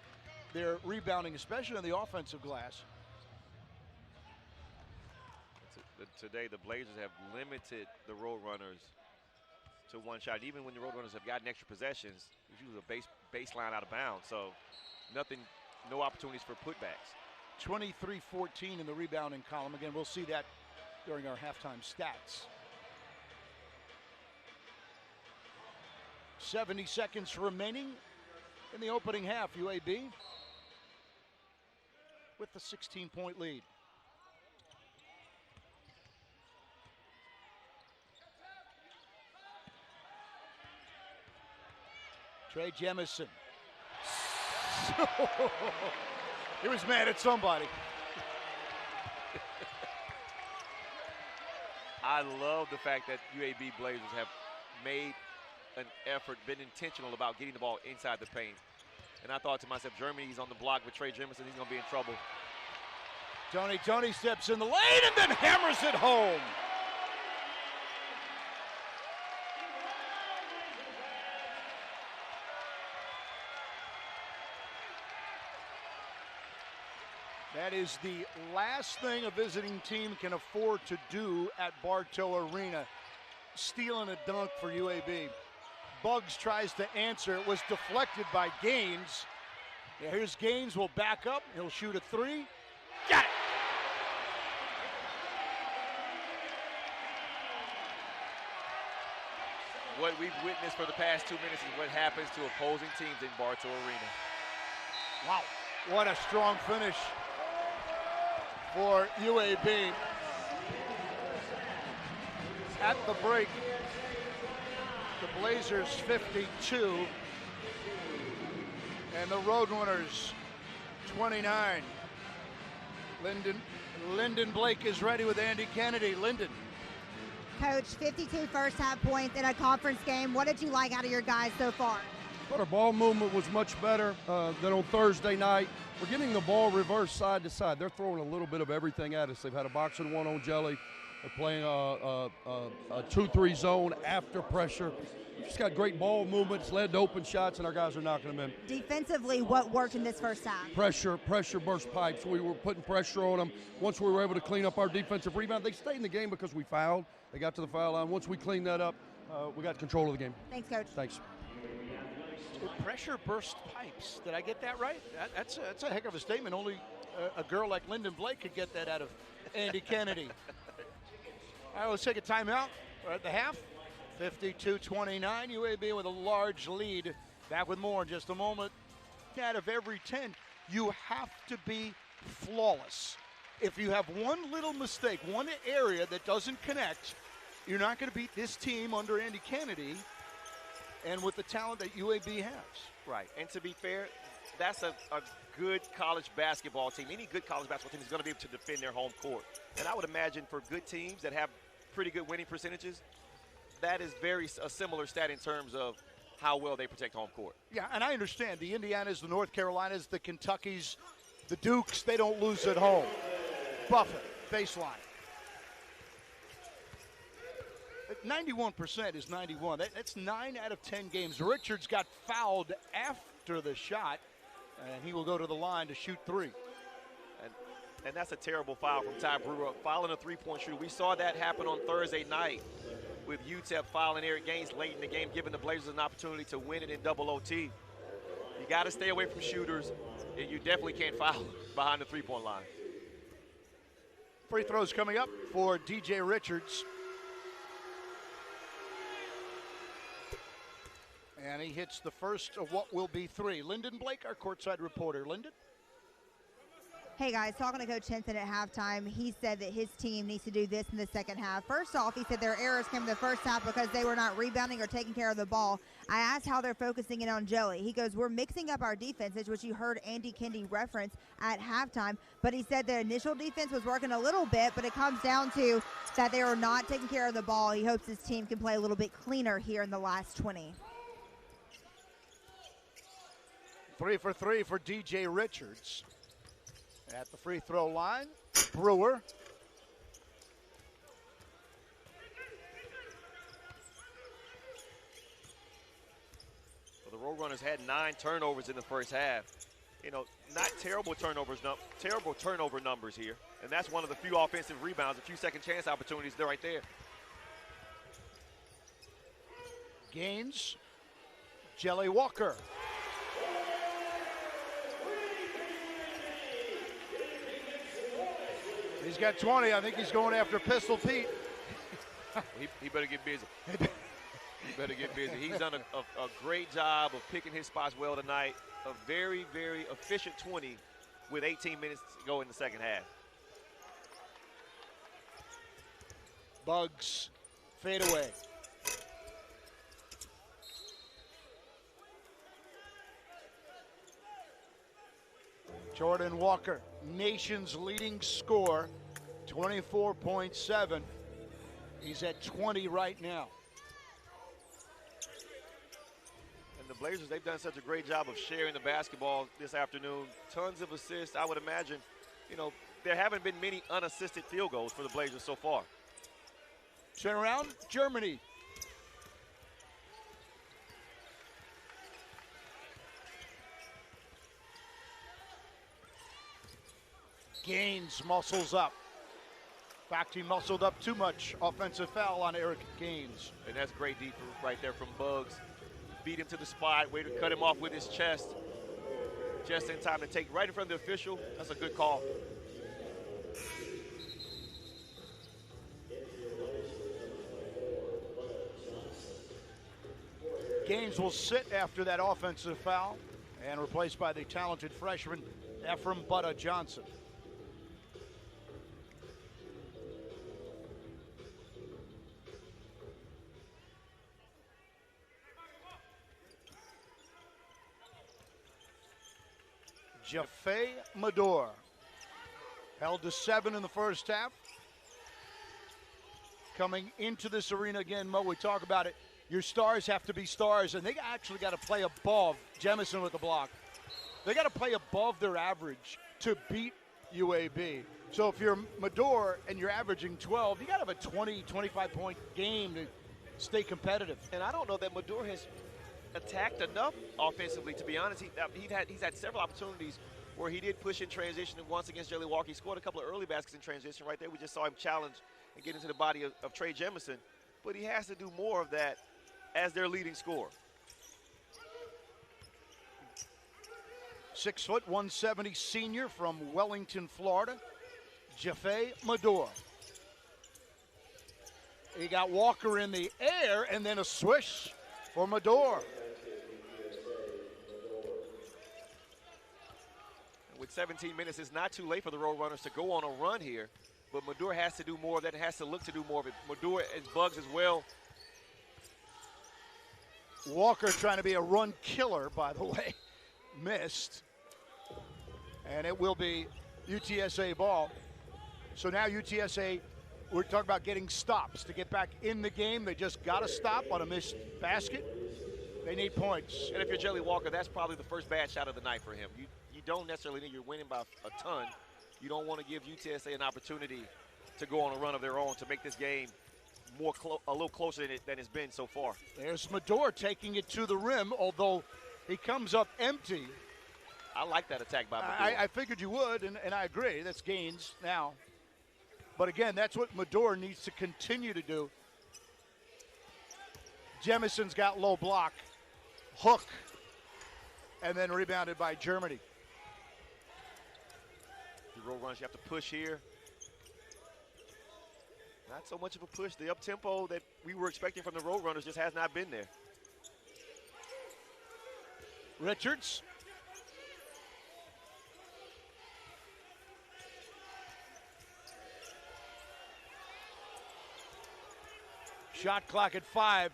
Their rebounding, especially on the offensive glass. Today, the Blazers have limited the Roadrunners to one shot. Even when the Roadrunners have gotten extra possessions, it's usually a baseline out of bounds. So nothing, no opportunities for putbacks. 23-14 in the rebounding column. Again, we'll see that during our halftime stats. 70 seconds remaining in the opening half. UAB with the 16-point lead. Trey Jemison. He was mad at somebody. I love the fact that UAB Blazers have made an effort, been intentional about getting the ball inside the paint. And I thought to myself, Germany's on the block with Trey Jemison. He's going to be in trouble. Tony steps in the lane and then hammers it home. That is the last thing a visiting team can afford to do at Bartow Arena. Stealing a dunk for UAB. Buggs tries to answer. It was deflected by Gaines. Yeah, here's Gaines, will back up. He'll shoot a three. Got it! What we've witnessed for the past 2 minutes is what happens to opposing teams in Bartow Arena. Wow, what a strong finish for UAB. At the break, the Blazers 52 and the Roadrunners 29. Lyndon Blake is ready with Andy Kennedy. Lyndon. Coach, 52 first half points in a conference game. What did you like out of your guys so far? But our ball movement was much better than on Thursday night. We're getting the ball reversed side to side. They're throwing a little bit of everything at us. They've had a boxing one on Jelly. They're playing a 2-3 zone after pressure. Just got great ball movements, led to open shots, and our guys are knocking them in. Defensively, what worked in this first half? Pressure burst pipes. We were putting pressure on them. Once we were able to clean up our defensive rebound, they stayed in the game because we fouled. They got to the foul line. Once we cleaned that up, we got control of the game. Thanks, Coach. Thanks. Pressure burst pipes. Did I get that right? That's a heck of a statement. Only a girl like Lyndon Blake could get that out of Andy Kennedy. All right, let's take a timeout. We're at the half. 52-29, UAB with a large lead. Back with more in just a moment. Out of every 10, you have to be flawless. If you have one little mistake, one area that doesn't connect, you're not going to beat this team under Andy Kennedy and with the talent that UAB has. Right, and to be fair, that's a good college basketball team. Any good college basketball team is going to be able to defend their home court. And I would imagine for good teams that have pretty good winning percentages, that is a similar stat in terms of how well they protect home court. Yeah, and I understand the Indianas, the North Carolinas, the Kentuckys, the Dukes, they don't lose at home. Buffett, baseline. 91% is 91. That's 9 out of 10 games. Richards got fouled after the shot, and he will go to the line to shoot 3. And that's a terrible foul from Ty Brewer, fouling a three-point shooter. We saw that happen on Thursday night with UTEP fouling Eric Gaines late in the game, giving the Blazers an opportunity to win it in double OT. You got to stay away from shooters, and you definitely can't foul behind the three-point line. Free throws coming up for DJ Richards. And he hits the first of what will be 3. Lyndon Blake, our courtside reporter. Lyndon? Hey guys, talking to Coach Henson at halftime, he said that his team needs to do this in the second half. First off, he said their errors came in the first half because they were not rebounding or taking care of the ball. I asked how they're focusing in on Jelly. He goes, we're mixing up our defenses, which you heard Andy Kendi reference at halftime. But he said the initial defense was working a little bit, but it comes down to that they are not taking care of the ball. He hopes his team can play a little bit cleaner here in the last 20. 3 for 3 for DJ Richards. At the free throw line, Brewer. Well, the Roadrunners had 9 turnovers in the first half. You know, not terrible turnover numbers here. And that's one of the few offensive rebounds, a few second chance opportunities. They're right there. Gaines, Jelly Walker. He's got 20. I think he's going after Pistol Pete. He better get busy. He better get busy. He's done a great job of picking his spots well tonight. A very, very efficient 20 with 18 minutes to go in the second half. Bugs fade away. Jordan Walker, nation's leading scorer, 24.7. He's at 20 right now. And the Blazers, they've done such a great job of sharing the basketball this afternoon. Tons of assists. I would imagine, you know, there haven't been many unassisted field goals for the Blazers so far. Turn around, Germany. Gaines muscles up. In fact, he muscled up too much. Offensive foul on Eric Gaines. And that's great defense right there from Bugs. Beat him to the spot, way to cut him off with his chest. Just in time to take right in front of the official. That's a good call. Gaines will sit after that offensive foul and replaced by the talented freshman Ephraim Butta Johnson. Jaffe Mador held to 7 in the first half. Coming into this arena again, Mo, we talk about it. Your stars have to be stars, and they actually got to play above. Jemison with the block. They got to play above their average to beat UAB. So if you're Mador and you're averaging 12, you got to have a 20, 25-point game to stay competitive. And I don't know that Mador has attacked enough offensively, to be honest. He's had several opportunities where he did push in transition, and once against Jelly Walker, he scored a couple of early baskets in transition right there. We just saw him challenge and get into the body of Trey Jemison, but he has to do more of that as their leading scorer. 6 foot, 170 senior from Wellington, Florida, Jaffe Mador. He got Walker in the air and then a swish for Mador. With 17 minutes, it's not too late for the Roadrunners to go on a run here, but Mador has to do more of that, and has to look to do more of it. Mador and Bugs as well. Walker trying to be a run killer, by the way, missed. And it will be UTSA ball. So now UTSA, we're talking about getting stops to get back in the game. They just got to stop on a missed basket. They need points. And if you're Jelly Walker, that's probably the first bad shot of the night for him. You don't necessarily need you're winning by a ton. You don't want to give UTSA an opportunity to go on a run of their own to make this game a little closer than it's been so far. There's Mador taking it to the rim, although He comes up empty. I like that attack by Medore. I figured you would, and I agree. That's Gaines now. But again, that's what Medore needs to continue to do. Jemison's got low block, hook, and then rebounded by Germany. The road runners, you have to push here. Not so much of a push. The up-tempo that we were expecting from the road runners just has not been there. Richards. Shot clock at 5.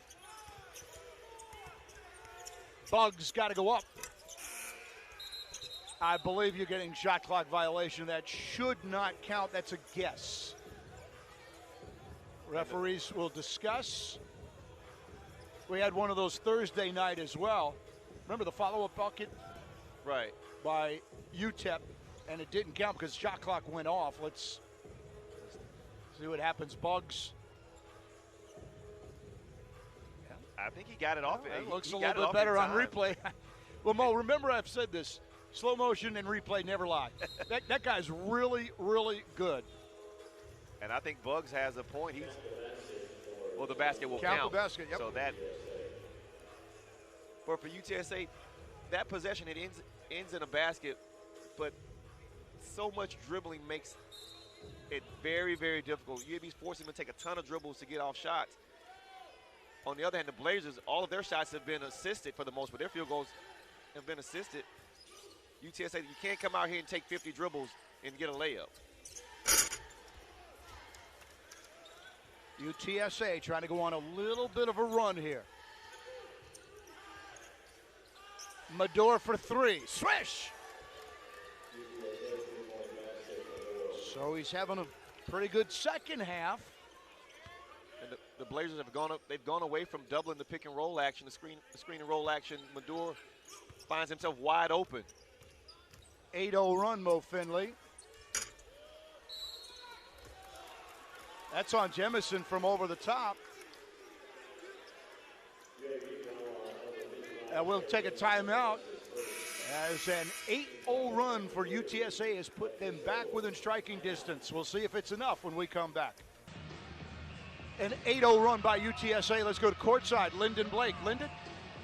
Bugs got to go up. I believe you're getting shot clock violation. That should not count. That's a guess. Referees will discuss. We had one of those Thursday night as well. Remember the follow-up bucket? Right. By UTEP, and it didn't count because shot clock went off. Let's see what happens. Bugs. I think he got it off. It looks a little bit better on replay. Well, Mo, remember I've said this. Slow motion and replay never lie. that guy's really, really good. And I think Bugs has a point. Well, the basket will count. The basket, yep. So that, for UTSA, that possession, it ends in a basket, but so much dribbling makes it very, very difficult. UAB's forcing them to take a ton of dribbles to get off shots. On the other hand, the Blazers, all of their shots have been assisted for the most part. Their field goals have been assisted. UTSA, you can't come out here and take 50 dribbles and get a layup. UTSA trying to go on a little bit of a run here. Medore for 3. Swish! So he's having a pretty good second half. And the Blazers have gone away from doubling the pick and roll action, the screen and roll action. Medore finds himself wide open. 8-0 run, Mo Finley. That's on Jemison from over the top. We'll take a timeout as an 8-0 run for UTSA has put them back within striking distance. We'll see if it's enough when we come back. An 8-0 run by UTSA. Let's go to courtside. Lyndon Blake. Lyndon?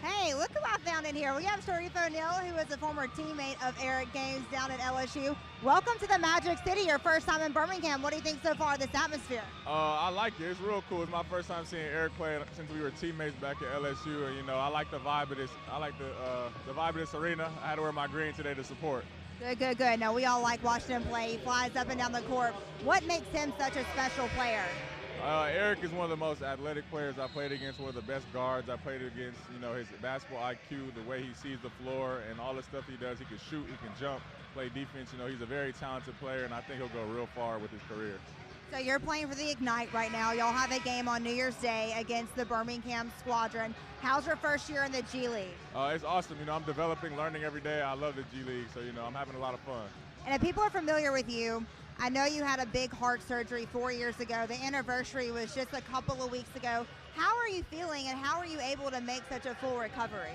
Hey, look who I found in here. We have Sharif O'Neal, who is a former teammate of Eric Gaines down at LSU. Welcome to the Magic City, your first time in Birmingham. What do you think so far of this atmosphere? I like it. It's real cool. It's my first time seeing Eric play since we were teammates back at LSU. And, you know, I like the vibe of this. I like the vibe of this arena. I had to wear my green today to support. Good, good, good. No, we all like watching him play. He flies up and down the court. What makes him such a special player? Eric is one of the most athletic players I played against, one of the best guards I played against. You know, his basketball IQ, the way he sees the floor, and all the stuff he does. He can shoot, he can jump, play defense. You know, he's a very talented player, and I think he'll go real far with his career. So you're playing for the Ignite right now. Y'all have a game on New Year's Day against the Birmingham Squadron. How's your first year in the G League? It's awesome. You know, I'm developing, learning every day. I love the G League, so, you know, I'm having a lot of fun. And if people are familiar with you, I know you had a big heart surgery 4 years ago. The anniversary was just a couple of weeks ago. How are you feeling, and how are you able to make such a full recovery?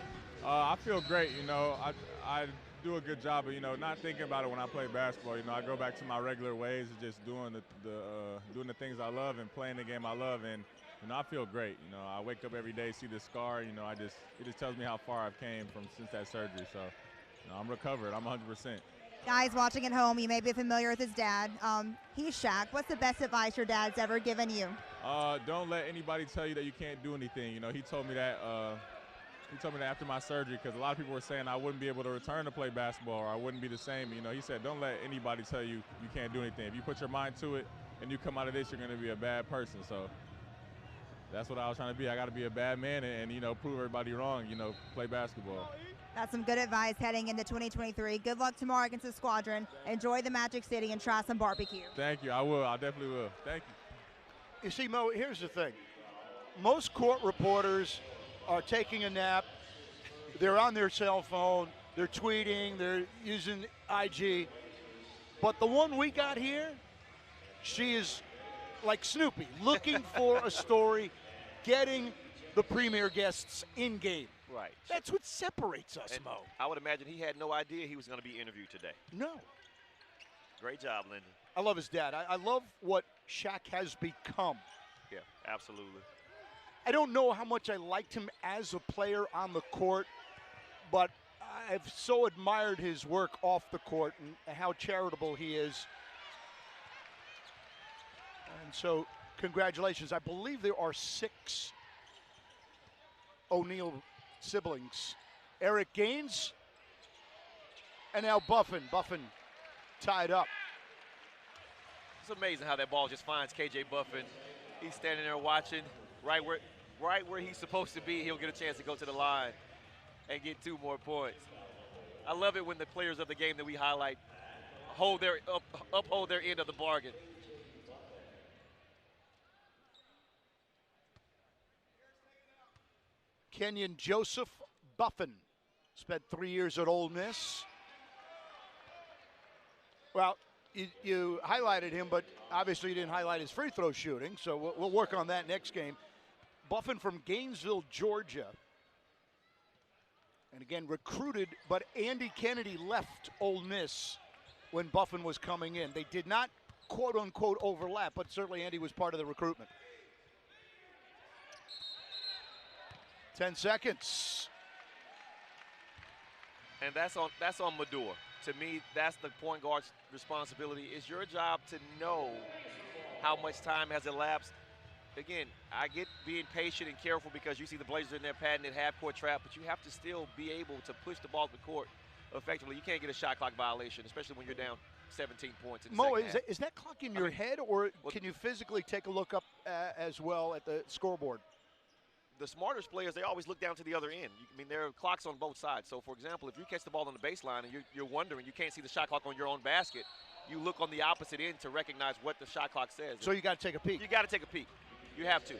I feel great. You know, I do a good job of, you know, not thinking about it when I play basketball. You know, I go back to my regular ways of just doing the things I love and playing the game I love, and, you know, I feel great. You know, I wake up every day, see the scar. You know, it just tells me how far I've came since that surgery. So, you know, I'm recovered. I'm 100%. Guys watching at home, you may be familiar with his dad. He's Shaq. What's the best advice your dad's ever given you? Don't let anybody tell you that you can't do anything. You know, he told me that after my surgery, because a lot of people were saying I wouldn't be able to return to play basketball or I wouldn't be the same. You know, he said, don't let anybody tell you you can't do anything. If you put your mind to it and you come out of this, you're going to be a bad person. So that's what I was trying to be. I got to be a bad man and, you know, prove everybody wrong, you know, play basketball. That's some good advice heading into 2023. Good luck tomorrow against the Squadron. Enjoy the Magic City and try some barbecue. Thank you. I will. I definitely will. Thank you. You see, Mo, here's the thing. Most court reporters are taking a nap. They're on their cell phone. They're tweeting. They're using IG. But the one we got here, she is like Snoopy, looking for a story, getting the premier guests in game. Right. That's what separates us, And Mo. I would imagine he had no idea he was going to be interviewed today. No. Great job, Lyndon. I love his dad. I love what Shaq has become. Yeah, absolutely. I don't know how much I liked him as a player on the court, but I've so admired his work off the court and how charitable he is. And so, congratulations. I believe there are 6 O'Neal siblings. Eric Gaines, and now Buffin. Buffin tied up. It's amazing how that ball just finds KJ Buffin. He's standing there watching right where he's supposed to be. He'll get a chance to go to the line and get 2 more points. I love it when the players of the game that we highlight uphold their end of the bargain. Kenyon Joseph Buffin spent 3 years at Ole Miss. Well, you highlighted him, but obviously you didn't highlight his free throw shooting, so we'll work on that next game. Buffin from Gainesville, Georgia. And again, recruited, but Andy Kennedy left Ole Miss when Buffin was coming in. They did not, quote-unquote, overlap, but certainly Andy was part of the recruitment. 10 seconds. And that's on Mador. To me, that's the point guard's responsibility. It's your job to know how much time has elapsed. Again, I get being patient and careful because you see the Blazers in their patented half-court trap, but you have to still be able to push the ball to the court effectively. You can't get a shot clock violation, especially when you're down 17 points in the Mo, second half. is that clock in your head, or can you physically take a look up as well at the scoreboard? The smartest players, they always look down to the other end. I mean, there are clocks on both sides. So, for example, if you catch the ball on the baseline and you're wondering, you can't see the shot clock on your own basket, you look on the opposite end to recognize what the shot clock says. So you got to take a peek. You got to take a peek. You have to.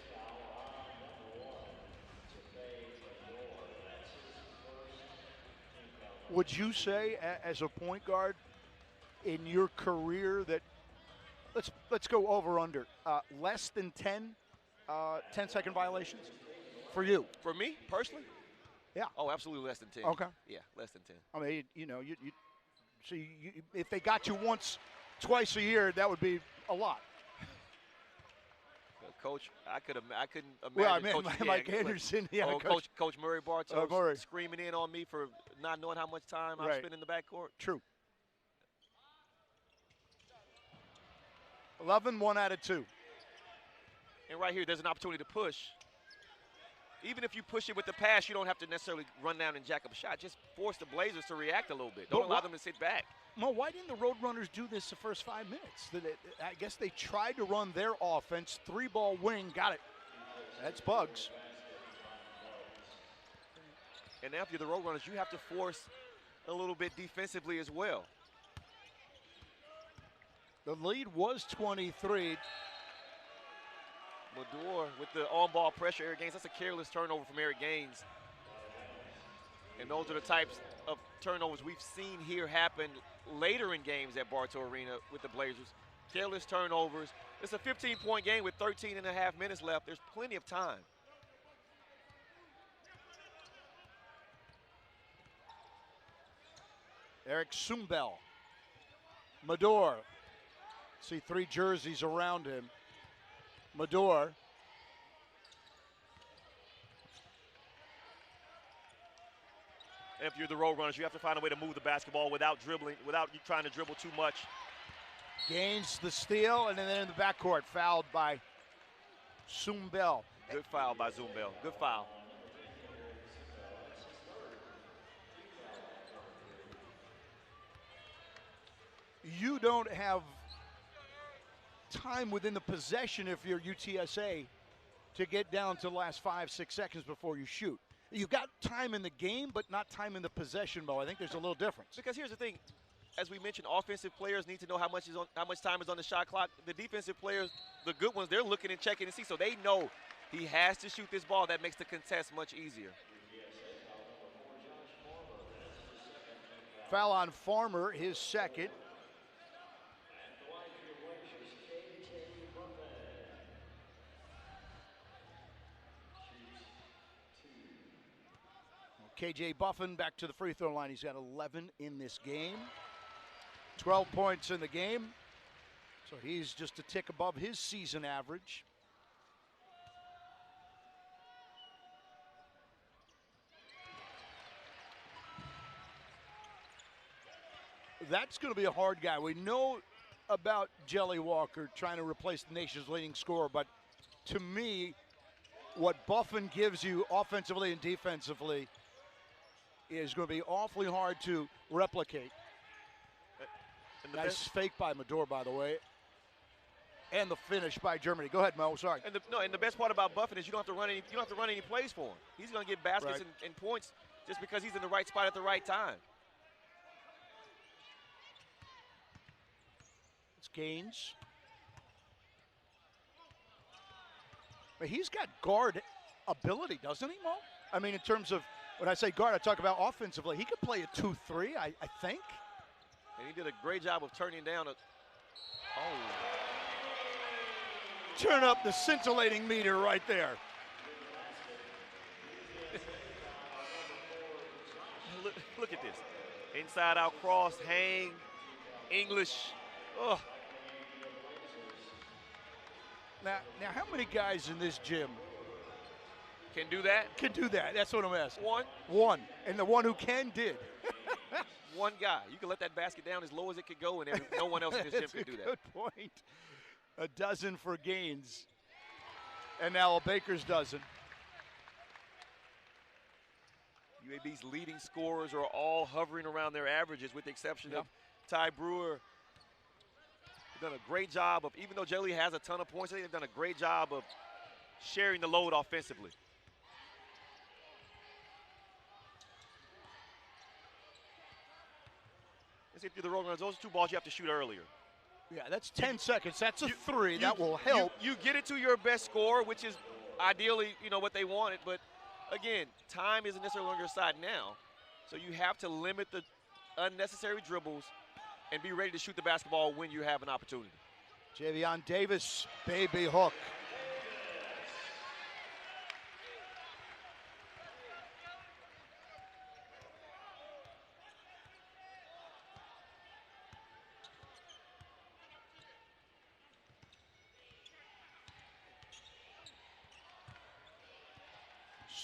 Would you say, as a point guard in your career, that let's go over under less than 10 10-second violations for you? For me personally? Yeah. Oh, absolutely less than 10. Okay. Yeah, less than 10. I mean, if they got you once, twice a year, that would be a lot. Coach, I couldn't imagine. Well, I mean, Coach, Mike Anderson, Coach Murray Bartow Murray. screaming in on me for not knowing how much time I spent in the backcourt. True. 11, 1 out of 2. And right here, there's an opportunity to push. Even if you push it with the pass, you don't have to necessarily run down and jack up a shot. Just force the Blazers to react a little bit. Don't allow them to sit back. Mo, why didn't the Roadrunners do this the first 5 minutes? I guess they tried to run their offense. 3-ball wing, got it. That's Bugs. And now if you're the Roadrunners, you have to force a little bit defensively as well. The lead was 23. Mador with the on-ball pressure, Eric Gaines. That's a careless turnover from Eric Gaines. And those are the types of turnovers we've seen here happen later in games at Bartow Arena with the Blazers. Careless turnovers. It's a 15-point game with 13 and a half minutes left. There's plenty of time. Eric Sumbel. Mador. See 3 jerseys around him. Mador. If you're the Roadrunners, you have to find a way to move the basketball without dribbling, without you trying to dribble too much. Gains the steal, and then in the backcourt, fouled by Sumbel. Good foul by Zumbel. Good foul. You don't have time within the possession if you're UTSA to get down to the last 5-6 seconds before you shoot. You've got time in the game, but not time in the possession, Bo. I think there's a little difference. Because here's the thing. As we mentioned, offensive players need to know how much time is on the shot clock. The defensive players, the good ones, they're looking and checking to see, so they know he has to shoot this ball. That makes the contest much easier. Foul on Farmer, his second. KJ Buffin back to the free throw line. He's got 11 in this game. 12 points in the game. So he's just a tick above his season average. That's going to be a hard guy. We know about Jelly Walker trying to replace the nation's leading scorer, but to me, what Buffin gives you offensively and defensively is going to be awfully hard to replicate. Nice fake by Mador, by the way. And the finish by Germany. Go ahead, Mo. Sorry. And the best part about Buffin is you don't have to run any plays for him. He's going to get baskets and points just because he's in the right spot at the right time. It's Gaines. But he's got guard ability, doesn't he, Mo? I mean, in terms of, when I say guard, I talk about offensively. He could play a 2-3, I think. And he did a great job of turning down Turn up the scintillating meter right there. Look at this. Inside out cross, hang, English. Oh. Now, how many guys in this gym can do that? Can do that. That's what I'm asking. One. And the one who can did. One guy. You can let that basket down as low as it could go, and no one else in this gym can do that. Good point. A dozen for Gaines. And now a Baker's dozen. UAB's leading scorers are all hovering around their averages with the exception of Ty Brewer. They've done a great job of, even though Jelly has a ton of points, they've done a great job of sharing the load offensively. Let's get through the road runs. Those are two balls you have to shoot earlier. Yeah, that's 10 seconds. That's a three. That will help. You get it to your best scorer, which is ideally, what they wanted. But, again, time isn't necessarily on your side now. So you have to limit the unnecessary dribbles and be ready to shoot the basketball when you have an opportunity. Javion Davis, baby hook.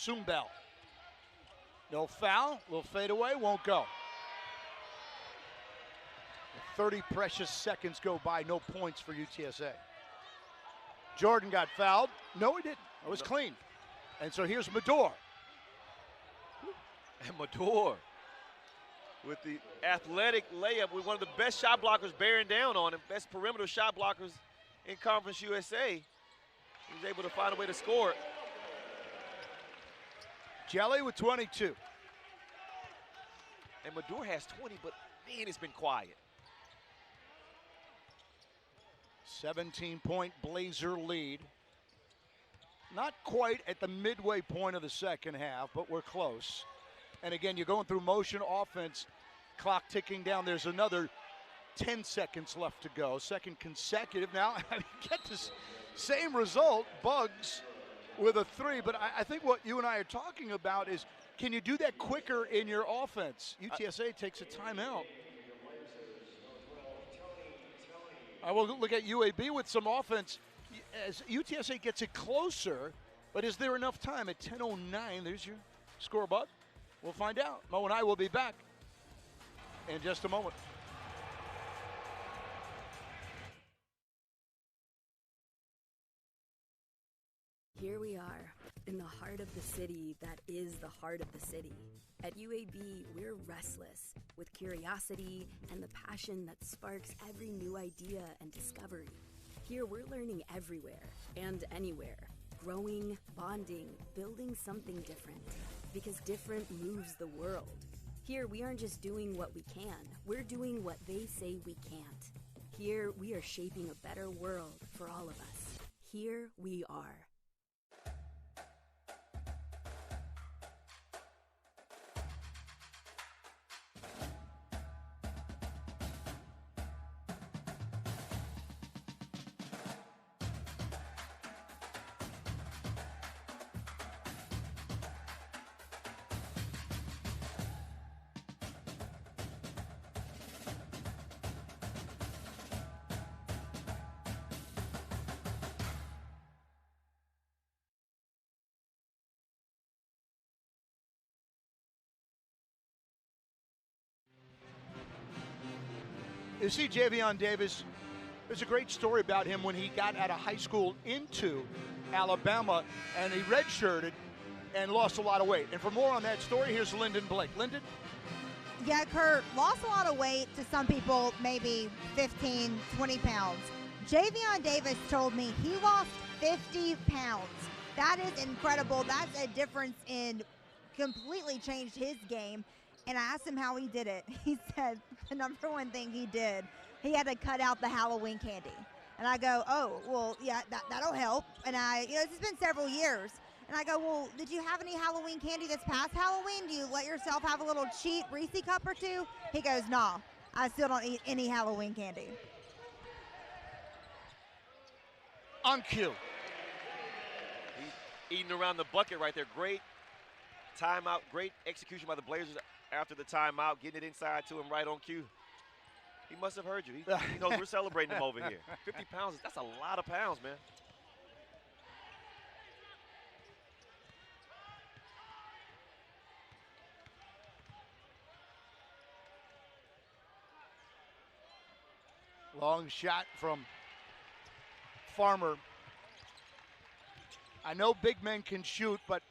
Sumbel. No foul, little fade away, won't go. 30 precious seconds go by, no points for UTSA. Jordan got fouled. No, he didn't. It was clean. And so here's Mador. And Mador with the athletic layup with one of the best shot blockers bearing down on him, best perimeter shot blockers in Conference USA. He was able to find a way to score. Jelly with 22. And Mador has 20, but man, it's been quiet. 17-point Blazer lead. Not quite at the midway point of the second half, but we're close. And again, you're going through motion offense, clock ticking down. There's another 10 seconds left to go. Second consecutive. Now, get this same result, Bugs with a three, but I think what you and I are talking about is, can you do that quicker in your offense? UTSA takes a timeout. I will look at UAB with some offense as UTSA gets it closer, but is there enough time at 10:09? There's your score, Bud. We'll find out. Mo and I will be back in just a moment. Here we are, in the heart of the city that is the heart of the city. At UAB, we're restless, with curiosity and the passion that sparks every new idea and discovery. Here we're learning everywhere and anywhere, growing, bonding, building something different, because different moves the world. Here we aren't just doing what we can, we're doing what they say we can't. Here we are shaping a better world for all of us. Here we are. You see, Javion Davis, there's a great story about him when he got out of high school into Alabama, and he redshirted and lost a lot of weight. And for more on that story, here's Lyndon Blake. Lyndon? Yeah, Kurt, lost a lot of weight to some people, maybe 15, 20 pounds. Javion Davis told me he lost 50 pounds. That is incredible. That's a difference in completely changed his game. And I asked him how he did it. He said the number one thing he did, he had to cut out the Halloween candy. And I go, oh, well, yeah, that'll help. And it's been several years. And I go, well, did you have any Halloween candy that's past Halloween? Do you let yourself have a little cheap Reese cup or two? He goes, nah, I still don't eat any Halloween candy. On cue. He's eating around the bucket right there. Great timeout, great execution by the Blazers after the timeout, getting it inside to him right on cue. He must have heard you. He knows we're celebrating him over here. 50 pounds, that's a lot of pounds, man. Long shot from Farmer. I know big men can shoot, but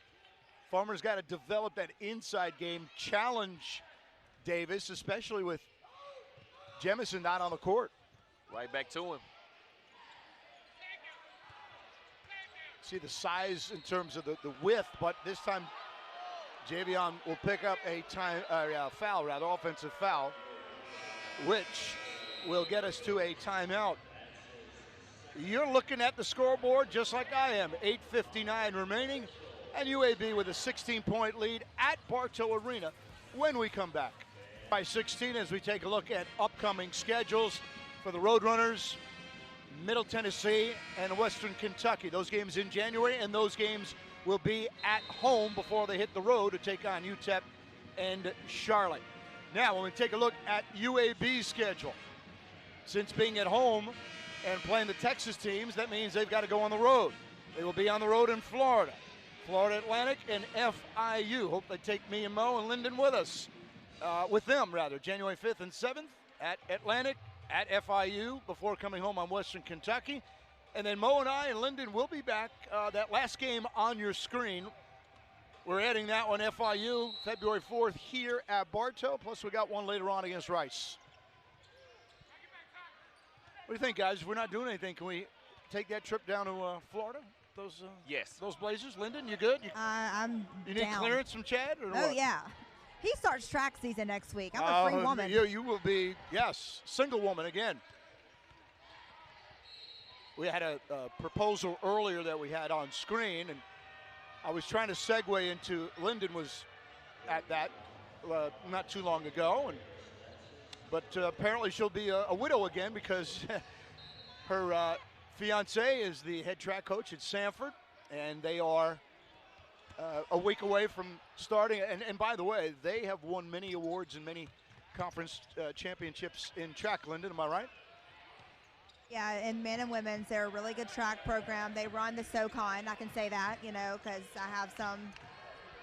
Farmer's got to develop that inside game, challenge Davis, especially with Jemison not on the court. Right back to him. See the size in terms of the width, but this time Javion will pick up a foul, offensive foul, which will get us to a timeout. You're looking at the scoreboard just like I am. 8:59 remaining, and UAB with a 16-point lead at Bartow Arena when we come back. By 16 as we take a look at upcoming schedules for the Roadrunners, Middle Tennessee, and Western Kentucky. Those games in January, and those games will be at home before they hit the road to take on UTEP and Charlotte. Now, when we take a look at UAB's schedule, since being at home and playing the Texas teams, that means they've got to go on the road. They will be on the road in Florida, Atlantic, and FIU. Hope they take me and Mo and Lyndon with us, January 5th and 7th at Atlantic, at FIU, before coming home on Western Kentucky. And then Mo and I and Lyndon will be back. That last game on your screen, we're adding that one, FIU, February 4th here at Bartow, plus we got one later on against Rice. What do you think, guys? If we're not doing anything, can we take that trip down to Florida? Yes. Those Blazers. Lyndon, you good? I'm You need down. clearance from Chad? Or Oh, what? yeah. He starts track season next week. I'm a free woman. You will be, yes, single woman again. We had a proposal earlier that we had on screen, and I was trying to segue into Lyndon was at that not too long ago, but apparently she'll be a widow again because her fiance is the head track coach at Sanford, and they are a week away from starting. And by the way, they have won many awards and many conference championships in track, Lyndon, am I right? Yeah, in men and women's, they're a really good track program. They run the SoCon, I can say that, because I have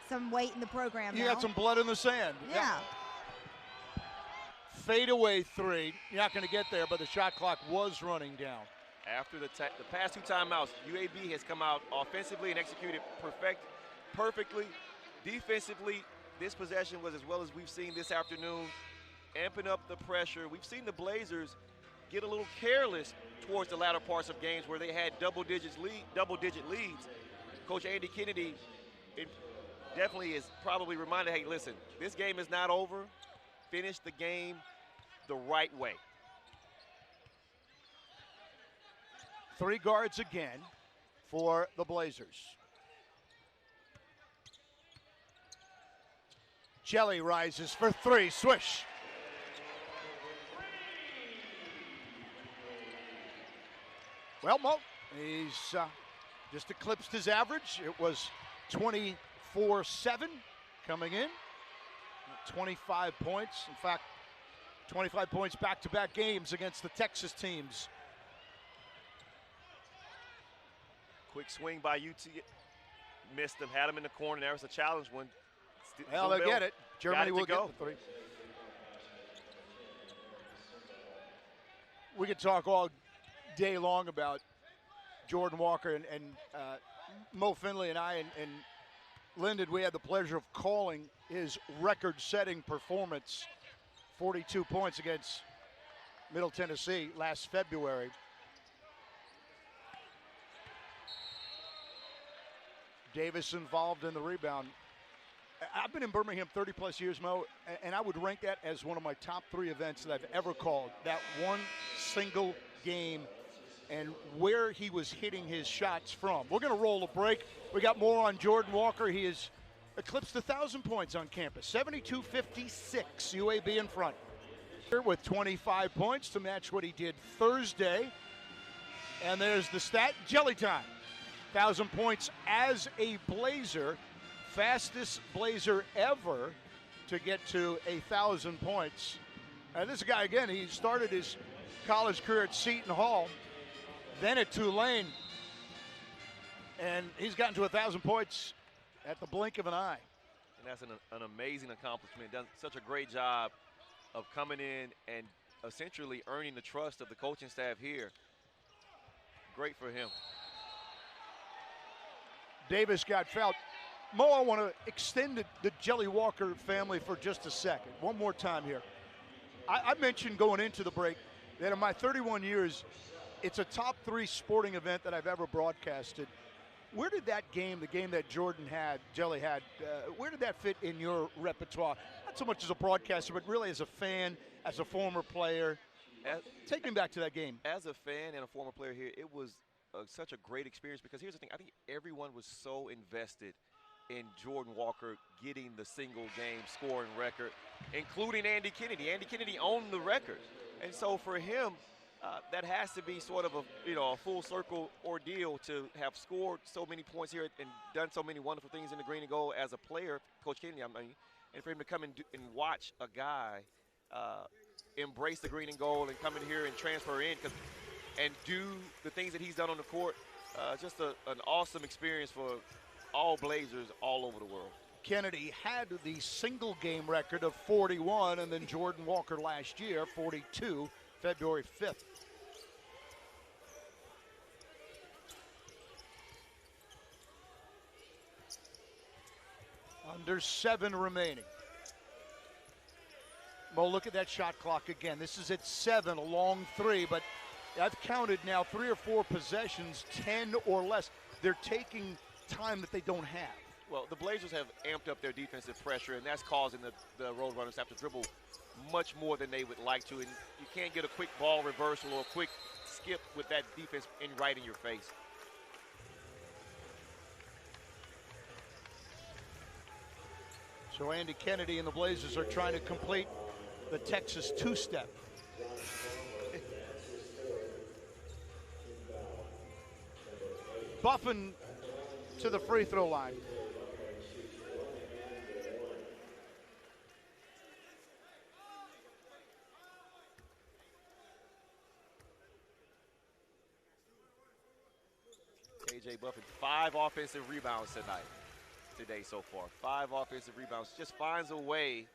some weight in the program You now. got some blood in the sand. Yeah. Fadeaway three. You're not going to get there, but the shot clock was running down. After the past two timeouts, UAB has come out offensively and executed perfectly. Defensively, this possession was as well as we've seen this afternoon, amping up the pressure. We've seen the Blazers get a little careless towards the latter parts of games where they had double-digit leads. Coach Andy Kennedy definitely is probably reminded, hey, listen, this game is not over. Finish the game the right way. Three guards again for the Blazers. Jelly rises for three, swish. Well, Mo, he's just eclipsed his average. It was 24-7 coming in. 25 points. In fact, 25 points back-to-back games against the Texas teams. Quick swing by UT. Missed him, had him in the corner. There was a challenge one. Well, they'll get it. Germany will get the three. We could talk all day long about Jordan Walker and Mo Finley and I and Lyndon. We had the pleasure of calling his record-setting performance, 42 points against Middle Tennessee last February. Davis involved in the rebound. I've been in Birmingham 30-plus years, Mo, and I would rank that as one of my top 3 events that I've ever called. That one single game and where he was hitting his shots from. We're going to roll a break. We got more on Jordan Walker. He has eclipsed 1,000 points on campus. 72-56, UAB in front. With 25 points to match what he did Thursday. And there's the stat, jelly time. 1,000 points as a Blazer. Fastest Blazer ever to get to 1,000 points. And this guy, again, he started his college career at Seton Hall, then at Tulane, and he's gotten to 1,000 points at the blink of an eye. And that's an amazing accomplishment. Done such a great job of coming in and essentially earning the trust of the coaching staff here. Great for him. Davis got fouled. Mo, I want to extend the Jelly Walker family for just a second. One more time here. I mentioned going into the break that in my 31 years, it's a top 3 sporting event that I've ever broadcasted. Where did that game, the game that Jordan had, Jelly had, where did that fit in your repertoire? Not so much as a broadcaster, but really as a fan, as a former player. Take me back to that game. As a fan and a former player here, it was such a great experience because here's the thing. I think everyone was so invested in Jordan Walker getting the single game scoring record, including Andy Kennedy. Andy Kennedy owned the record. And so for him, that has to be sort of a full circle ordeal to have scored so many points here and done so many wonderful things in the green and gold as a player, Coach Kennedy, I mean, and for him to come and watch a guy embrace the green and gold and come in here and transfer in and do the things that he's done on the court. Just an awesome experience for all Blazers all over the world. Kennedy had the single game record of 41, and then Jordan Walker last year, 42, February 5th. Under 7 remaining. Well, look at that shot clock again. This is at 7, a long 3, but I've counted now 3 or 4 possessions, 10 or less. They're taking time that they don't have. Well, the Blazers have amped up their defensive pressure, and that's causing the Roadrunners to have to dribble much more than they would like to. And you can't get a quick ball reversal or a quick skip with that defense right in your face. So Andy Kennedy and the Blazers are trying to complete the Texas two-step. Buffin to the free throw line. KJ Buffin, 5 offensive rebounds today so far. 5 offensive rebounds. Just finds a way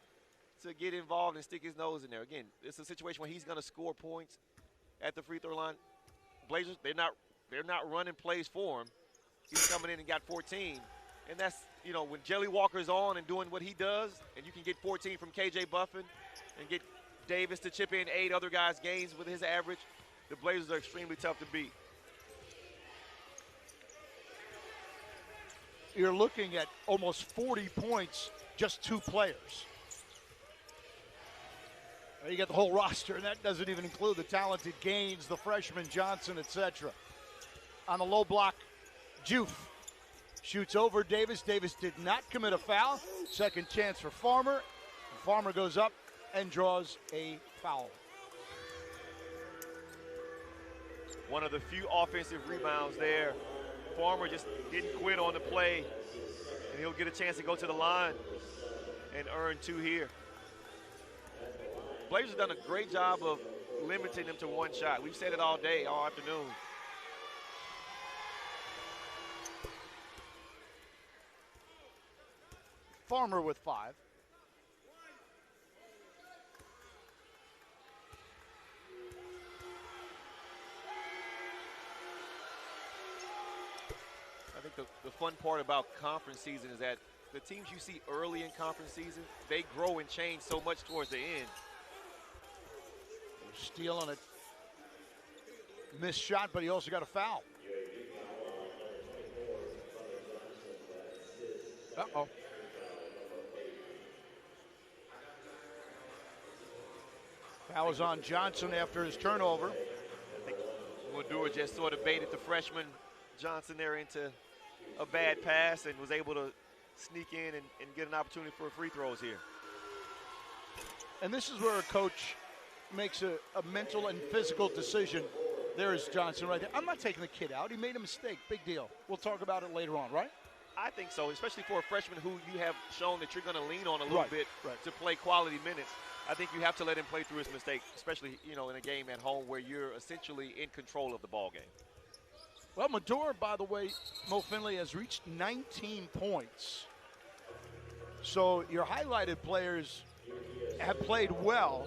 to get involved and stick his nose in there. Again, it's a situation where he's going to score points at the free throw line. Blazers, they're not running plays for him. He's coming in and got 14. And that's, when Jelly Walker's on and doing what he does, and you can get 14 from KJ Buffin and get Davis to chip in 8 other guys' gains with his average, the Blazers are extremely tough to beat. You're looking at almost 40 points, just 2 players. You get the whole roster, and that doesn't even include the talented Gaines, the freshman Johnson, etc. On the low block, Juve shoots over Davis. Davis did not commit a foul. Second chance for Farmer. Farmer goes up and draws a foul. One of the few offensive rebounds there. Farmer just didn't quit on the play, and he'll get a chance to go to the line and earn 2 here. Blazers done a great job of limiting them to 1 shot. We've said it all day, all afternoon. Farmer with 5. think the fun part about conference season is that the teams you see early in conference season, they grow and change so much towards the end. Stealing it. Missed shot, but he also got a foul. Uh-oh. Foul was on Johnson after his turnover. I think Madura just sort of baited the freshman Johnson there into a bad pass and was able to sneak in and get an opportunity for free throws here. And this is where a coach makes a mental and physical decision. There is Johnson right there. I'm not taking the kid out. He made a mistake. Big deal. We'll talk about it later on, right? I think so, especially for a freshman who you have shown that you're going to lean on a little bit to play quality minutes. I think you have to let him play through his mistake, especially, you know, in a game at home where you're essentially in control of the ball game. Well, Madura, by the way, Mo Finley has reached 19 points. So your highlighted players have played well,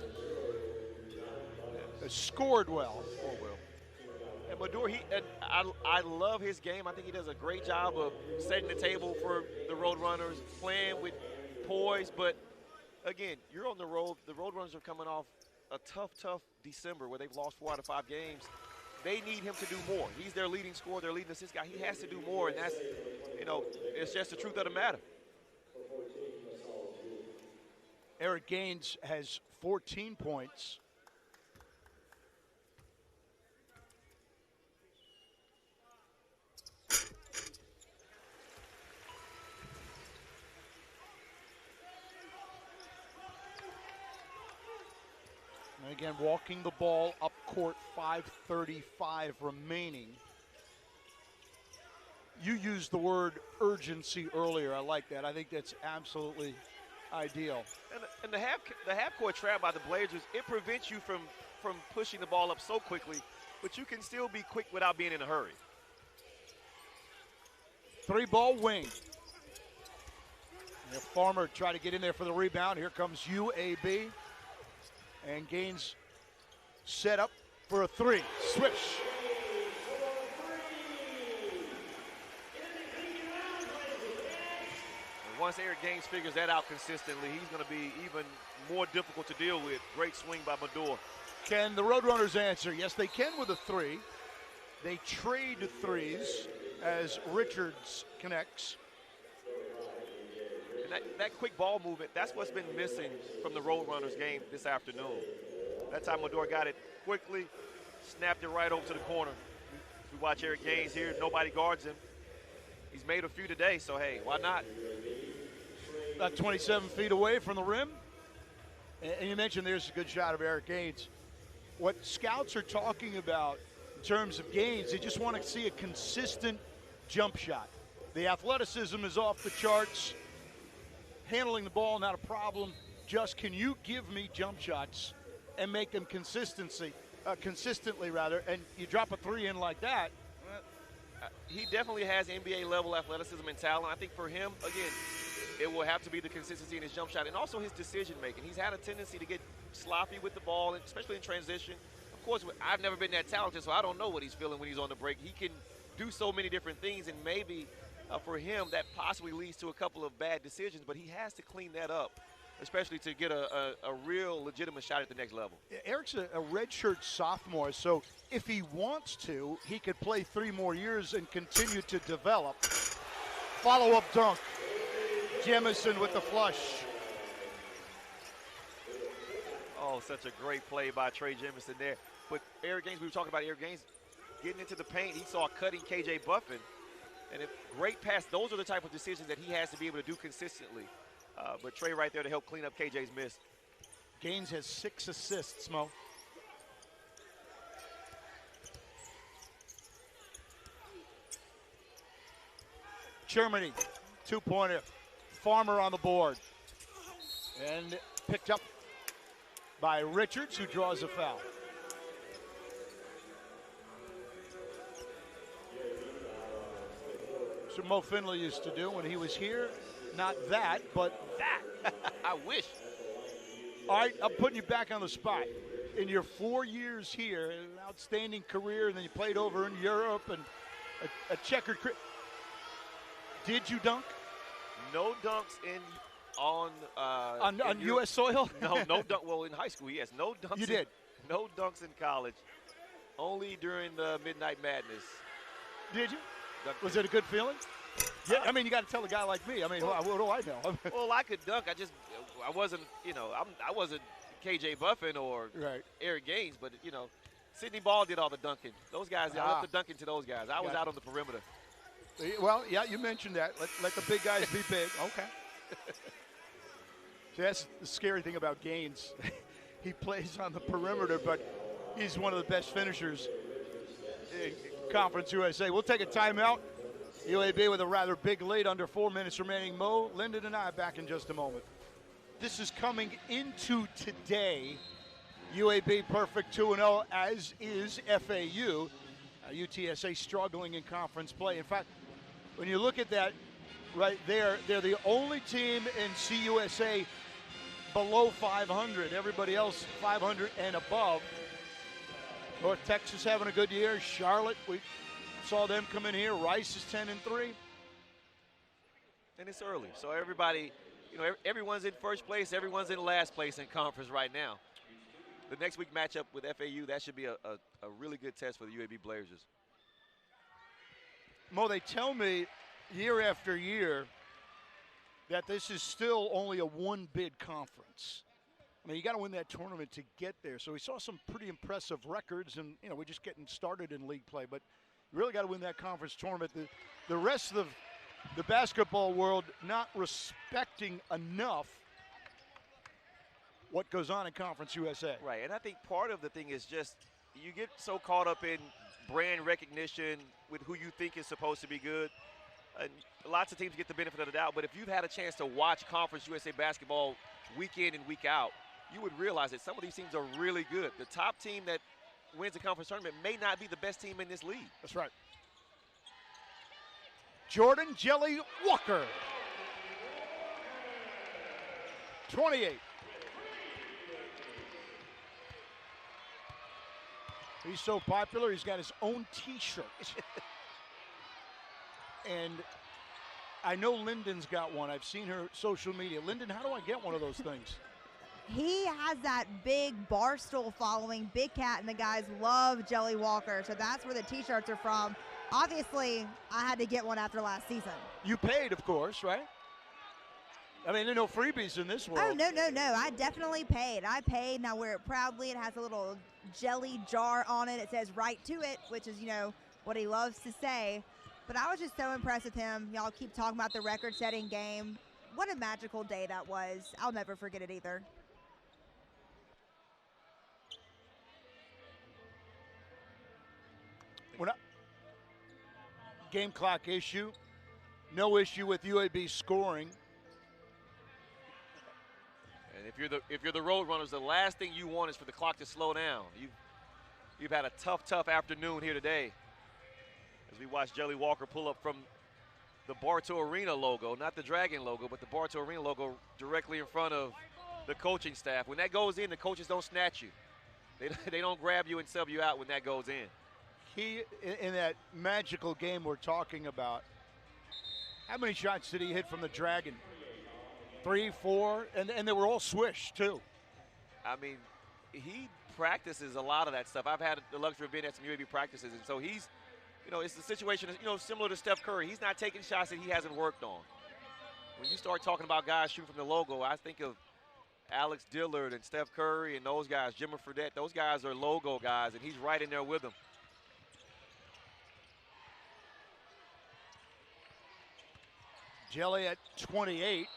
scored well. And Madura, I love his game. I think he does a great job of setting the table for the Roadrunners, playing with poise. But, again, you're on the road. The Roadrunners are coming off a tough December where they've lost 4 out of 5 games. They need him to do more. He's their leading scorer, their leading assist guy. He has to do more, and that's, you know, it's just the truth of the matter. Eric Gaines has 14 points. And again, walking the ball up court, 5:35 remaining. You used the word urgency earlier. I like that. I think that's absolutely ideal. And the half-court trap by the Blazers, it prevents you from pushing the ball up so quickly, but you can still be quick without being in a hurry. 3-ball wing. And Farmer tried to get in there for the rebound. Here comes UAB. And Gaines set up for a 3. Swish. Once Eric Gaines figures that out consistently, he's going to be even more difficult to deal with. Great swing by Madura. Can the Roadrunners answer? Yes, they can with a 3. They trade 3s as Richards connects. And that quick ball movement, that's what's been missing from the Roadrunners game this afternoon. That time Madura got it quickly, snapped it right over to the corner. If we watch Eric Gaines here, nobody guards him. He's made a few today, so hey, why not? About 27 feet away from the rim. And you mentioned there's a good shot of Eric Gaines. What scouts are talking about in terms of Gaines, they just want to see a consistent jump shot. The athleticism is off the charts. Handling the ball, not a problem. Just can you give me jump shots and make them consistently, and you drop a 3 in like that. He definitely has NBA-level athleticism and talent. I think for him, again, it will have to be the consistency in his jump shot and also his decision-making. He's had a tendency to get sloppy with the ball, especially in transition. Of course, I've never been that talented, so I don't know what he's feeling when he's on the break. He can do so many different things, and maybe for him that possibly leads to a couple of bad decisions, but he has to clean that up, especially to get a real legitimate shot at the next level. Eric's a redshirt sophomore, so if he wants to, he could play 3 more years and continue to develop. Follow-up dunk. Jemison with the flush. Oh, such a great play by Trey Jemison there. But Eric Gaines, we were talking about Eric Gaines getting into the paint. He saw cutting K.J. Buffin. And a great pass. Those are the type of decisions that he has to be able to do consistently. But Trey right there to help clean up KJ's miss. Gaines has 6 assists, Mo. Germany, 2-pointer. Farmer on the board. And picked up by Richards, who draws a foul. So Mo Finley used to do when he was here. Not that, but that. I wish. All right, I'm putting you back on the spot. In your 4 years here, an outstanding career, and then you played over in Europe and a checkered career. Did you dunk? No dunks on U.S. soil? No dunk. Well, in high school, yes. No dunks. You did? No dunks in college. Only during the Midnight Madness. Did you? Dunked Was in. it a good feeling? Yeah, I mean, you got to tell a guy like me. I mean, what do I know? Well, I could dunk. I wasn't, I wasn't KJ Buffin or Right. Eric Gaines, but, Sidney Ball did all the dunking. Those guys, I left the dunking to those guys. I was out on the perimeter. Well, yeah, you mentioned that. Let the big guys be big. Okay. See, that's the scary thing about Gaines. He plays on the perimeter, but he's one of the best finishers in Conference USA. We'll take a timeout. UAB with a rather big lead, under 4 minutes remaining. Mo, Lyndon, and I back in just a moment. This is coming into today. UAB perfect 2-0, as is FAU. UTSA struggling in conference play. In fact, when you look at that right there, they're the only team in CUSA below 500. Everybody else 500 and above. North Texas having a good year. Charlotte, we saw them come in here. Rice is 10-3. And it's early, so everybody, everyone's in first place, everyone's in last place in conference right now. The next week matchup with FAU, that should be a really good test for the UAB Blazers. Mo, they tell me year after year that this is still only a one-bid conference. I mean, you got to win that tournament to get there. So we saw some pretty impressive records, and, we're just getting started in league play. But you really got to win that conference tournament. The rest of the basketball world not respecting enough what goes on in Conference USA. Right, and I think part of the thing is just you get so caught up in brand recognition with who you think is supposed to be good. And lots of teams get the benefit of the doubt, but if you've had a chance to watch Conference USA basketball week in and week out, you would realize that some of these teams are really good. The top team that wins the conference tournament may not be the best team in this league. That's right. Jordan Jelly Walker, 28. He's so popular, he's got his own T-shirt. And I know Lyndon's got one. I've seen her social media. Lyndon, how do I get one of those things? He has that big Barstool following, Big Cat, and the guys love Jelly Walker. So that's where the T-shirts are from. Obviously, I had to get one after last season. You paid, of course, right? I mean, there are no freebies in this world. Oh, no. I definitely paid. I paid, and I wear it proudly. It has a little jelly jar on it. It says right to it, which is, what he loves to say. But I was just so impressed with him. Y'all keep talking about the record-setting game. What a magical day that was. I'll never forget it either. Game clock issue. No issue with UAB scoring. And if you're the road runners, the last thing you want is for the clock to slow down. You've had a tough afternoon here today. As we watch Jelly Walker pull up from the Bartow Arena logo, not the Dragon logo, but the Bartow Arena logo directly in front of the coaching staff. When that goes in, the coaches don't snatch you. They don't grab you and sub you out when that goes in. He, in that magical game we're talking about, how many shots did he hit from the Dragon? 3, 4, and they were all swish, too. I mean, he practices a lot of that stuff. I've had the luxury of being at some UAB practices, and so he's, it's the situation, similar to Steph Curry. He's not taking shots that he hasn't worked on. When you start talking about guys shooting from the logo, I think of Alex Dillard and Steph Curry and those guys, Jimmer Fredette. Those guys are logo guys, and he's right in there with them. Jelly at 28.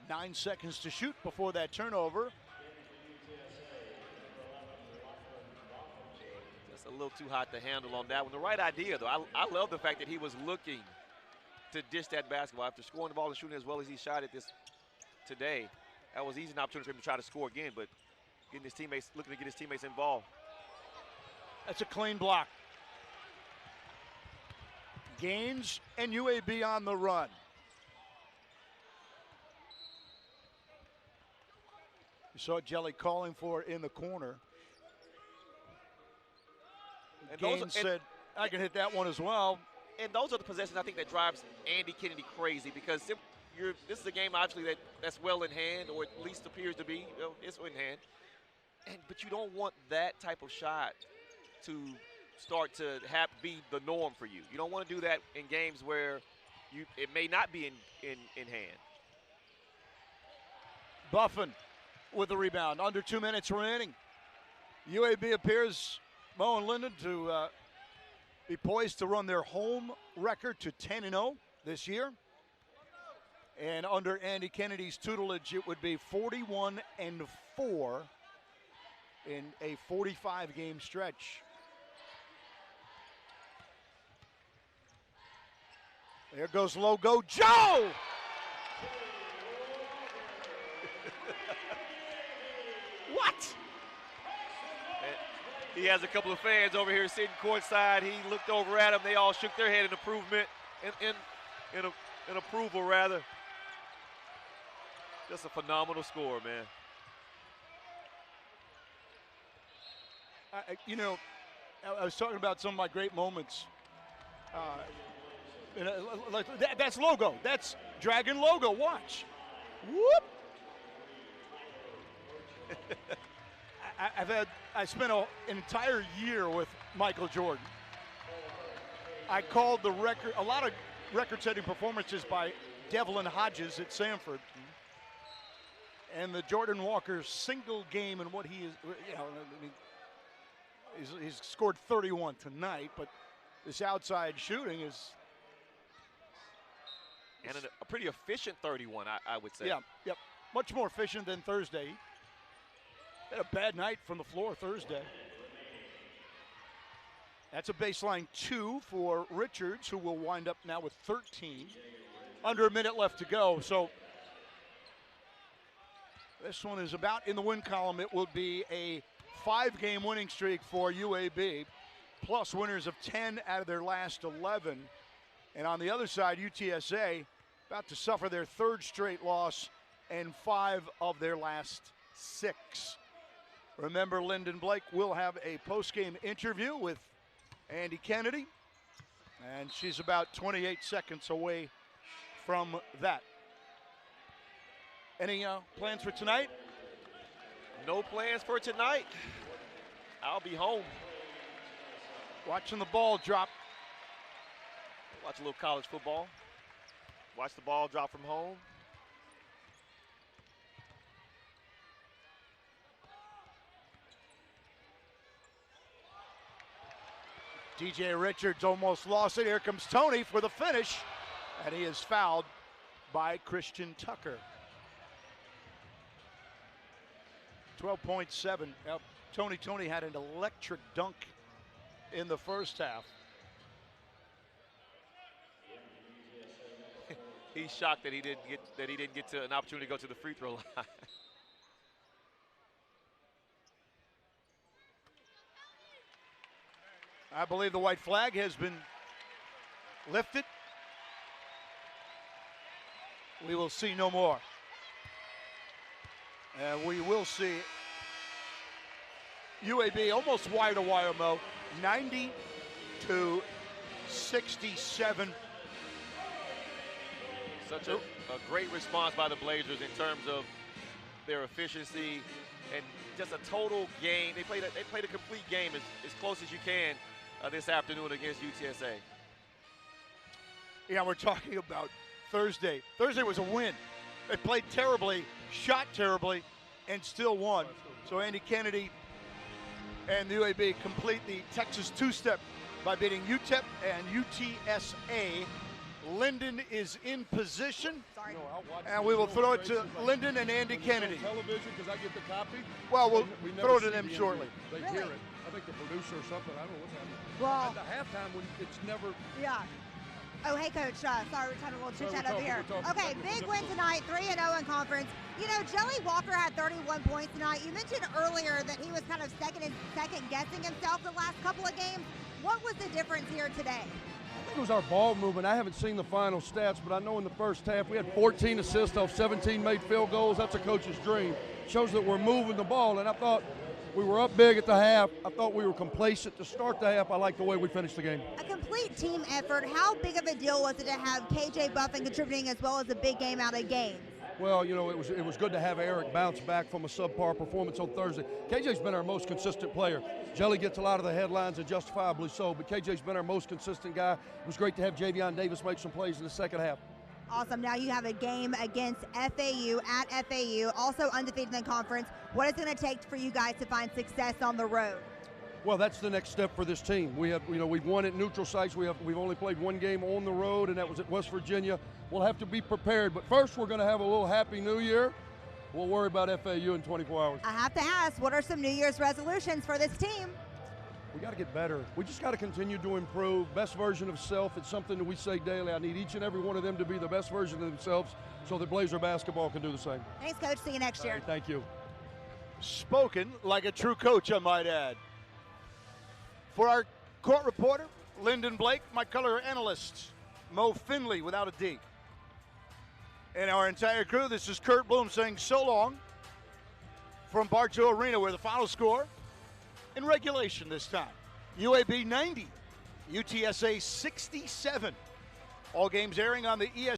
9 seconds to shoot before that turnover. Just a little too hot to handle on that one. The right idea, though. I love the fact that he was looking to dish that basketball after scoring the ball and shooting as well as he shot it today. That was easy, an opportunity for him to try to score again, but looking to get his teammates involved. That's a clean block. Gaines and UAB on the run. You saw Jelly calling for it in the corner. And Gaines said, I can hit that one as well. And those are the possessions I think that drives Andy Kennedy crazy, because this is a game obviously that's well in hand, or at least appears to be. It's in hand. But you don't want that type of shot to start to be the norm for you. You don't want to do that in games where it may not be in hand. Buffin with the rebound. Under 2 minutes remaining. UAB appears, Mo and Linden, to be poised to run their home record to 10-0 this year. And under Andy Kennedy's tutelage, it would be 41-4 in a 45-game stretch. There goes Logo Joe! What? He has a couple of fans over here sitting courtside. He looked over at him. They all shook their head in approval, rather. Just a phenomenal score, man. I was talking about some of my great moments. That's Logo. That's Dragon Logo. Watch. Whoop. I spent an entire year with Michael Jordan. I called a lot of record-setting performances by Devlin Hodges at Samford. And the Jordan Walker single game and what he is, he's scored 31 tonight, but this outside shooting is. And a pretty efficient 31, I would say. Yeah, yep. Much more efficient than Thursday. Had a bad night from the floor Thursday. That's a baseline 2 for Richards, who will wind up now with 13. Under a minute left to go, so this one is about in the win column. It will be a 5-game winning streak for UAB, plus winners of 10 out of their last 11. And on the other side, UTSA about to suffer their 3rd straight loss and 5 of their last 6. Remember, Lyndon Blake will have a post-game interview with Andy Kennedy, and she's about 28 seconds away from that. Any plans for tonight? No plans for tonight. I'll be home. Watching the ball drop. Watch a little college football. Watch the ball drop from home. DJ Richards almost lost it. Here comes Tony for the finish, and he is fouled by Christian Tucker. 12.7. Now, Tony had an electric dunk in the first half. He's shocked that he didn't get to an opportunity to go to the free throw line. I believe the white flag has been lifted. We will see no more. And we will see UAB almost wire to wire, Mo. 90-67. Such a great response by the Blazers in terms of their efficiency and just a total game. They played a complete game as close as you can this afternoon against UTSA. Yeah, we're talking about Thursday. Thursday was a win. They played terribly, shot terribly, and still won. So Andy Kennedy and the UAB complete the Texas two-step by beating UTEP and UTSA. Lyndon is in position. Sorry. And we will throw it to Lyndon and Andy Kennedy. Television, because I get the copy. Well, we'll we throw it never to them see the shortly. They Really? hear it. I think the producer or something. I don't know what's happening. Well, At the halftime, when it's never. yeah. Oh, hey, Coach. Sorry, we're having a little chit-chat over here. we're talking. Okay, big win tonight, 3-0 in conference. You know, Jelly Walker had 31 points tonight. You mentioned earlier that he was kind of second guessing himself the last couple of games. What was the difference here today? I think it was our ball movement. I haven't seen the final stats, but I know in the first half we had 14 assists off 17 made field goals. That's a coach's dream. Shows that we're moving the ball, and I thought We were up big at the half. I thought we were complacent to start the half. I like the way we finished the game. A complete team effort. How big of a deal was it to have KJ Buffin contributing as well as a big game out of Gaines? Well, you know, it was good to have Eric bounce back from a subpar performance on Thursday. KJ's been our most consistent player. Jelly gets a lot of the headlines, and justifiably so, but KJ's been our most consistent guy. It was great to have Javion Davis make some plays in the second half. Awesome. Now you have a game against FAU at FAU, also undefeated in the conference. What is it going to take for you guys to find success on the road? Well, that's the next step for this team. We've won at neutral sites. We've only played one game on the road, and that was at West Virginia. We'll have to be prepared. But first, we're going to have a little Happy New Year. We'll worry about FAU in 24 hours. I have to ask, what are some New Year's resolutions for this team? We got to get better. We just got to continue to improve. Best version of self. It's something that we say daily. I need each and every one of them to be the best version of themselves so that Blazer basketball can do the same. Thanks, Coach. See you next year. All right, thank you. Spoken like a true coach, I might add. For our court reporter, Lyndon Blake, my color analyst, Mo Finley without a D. And our entire crew, this is Kurt Bloom saying so long from Bartow Arena, where the final score in regulation this time. UAB 90, UTSA 67. All games airing on the ESPN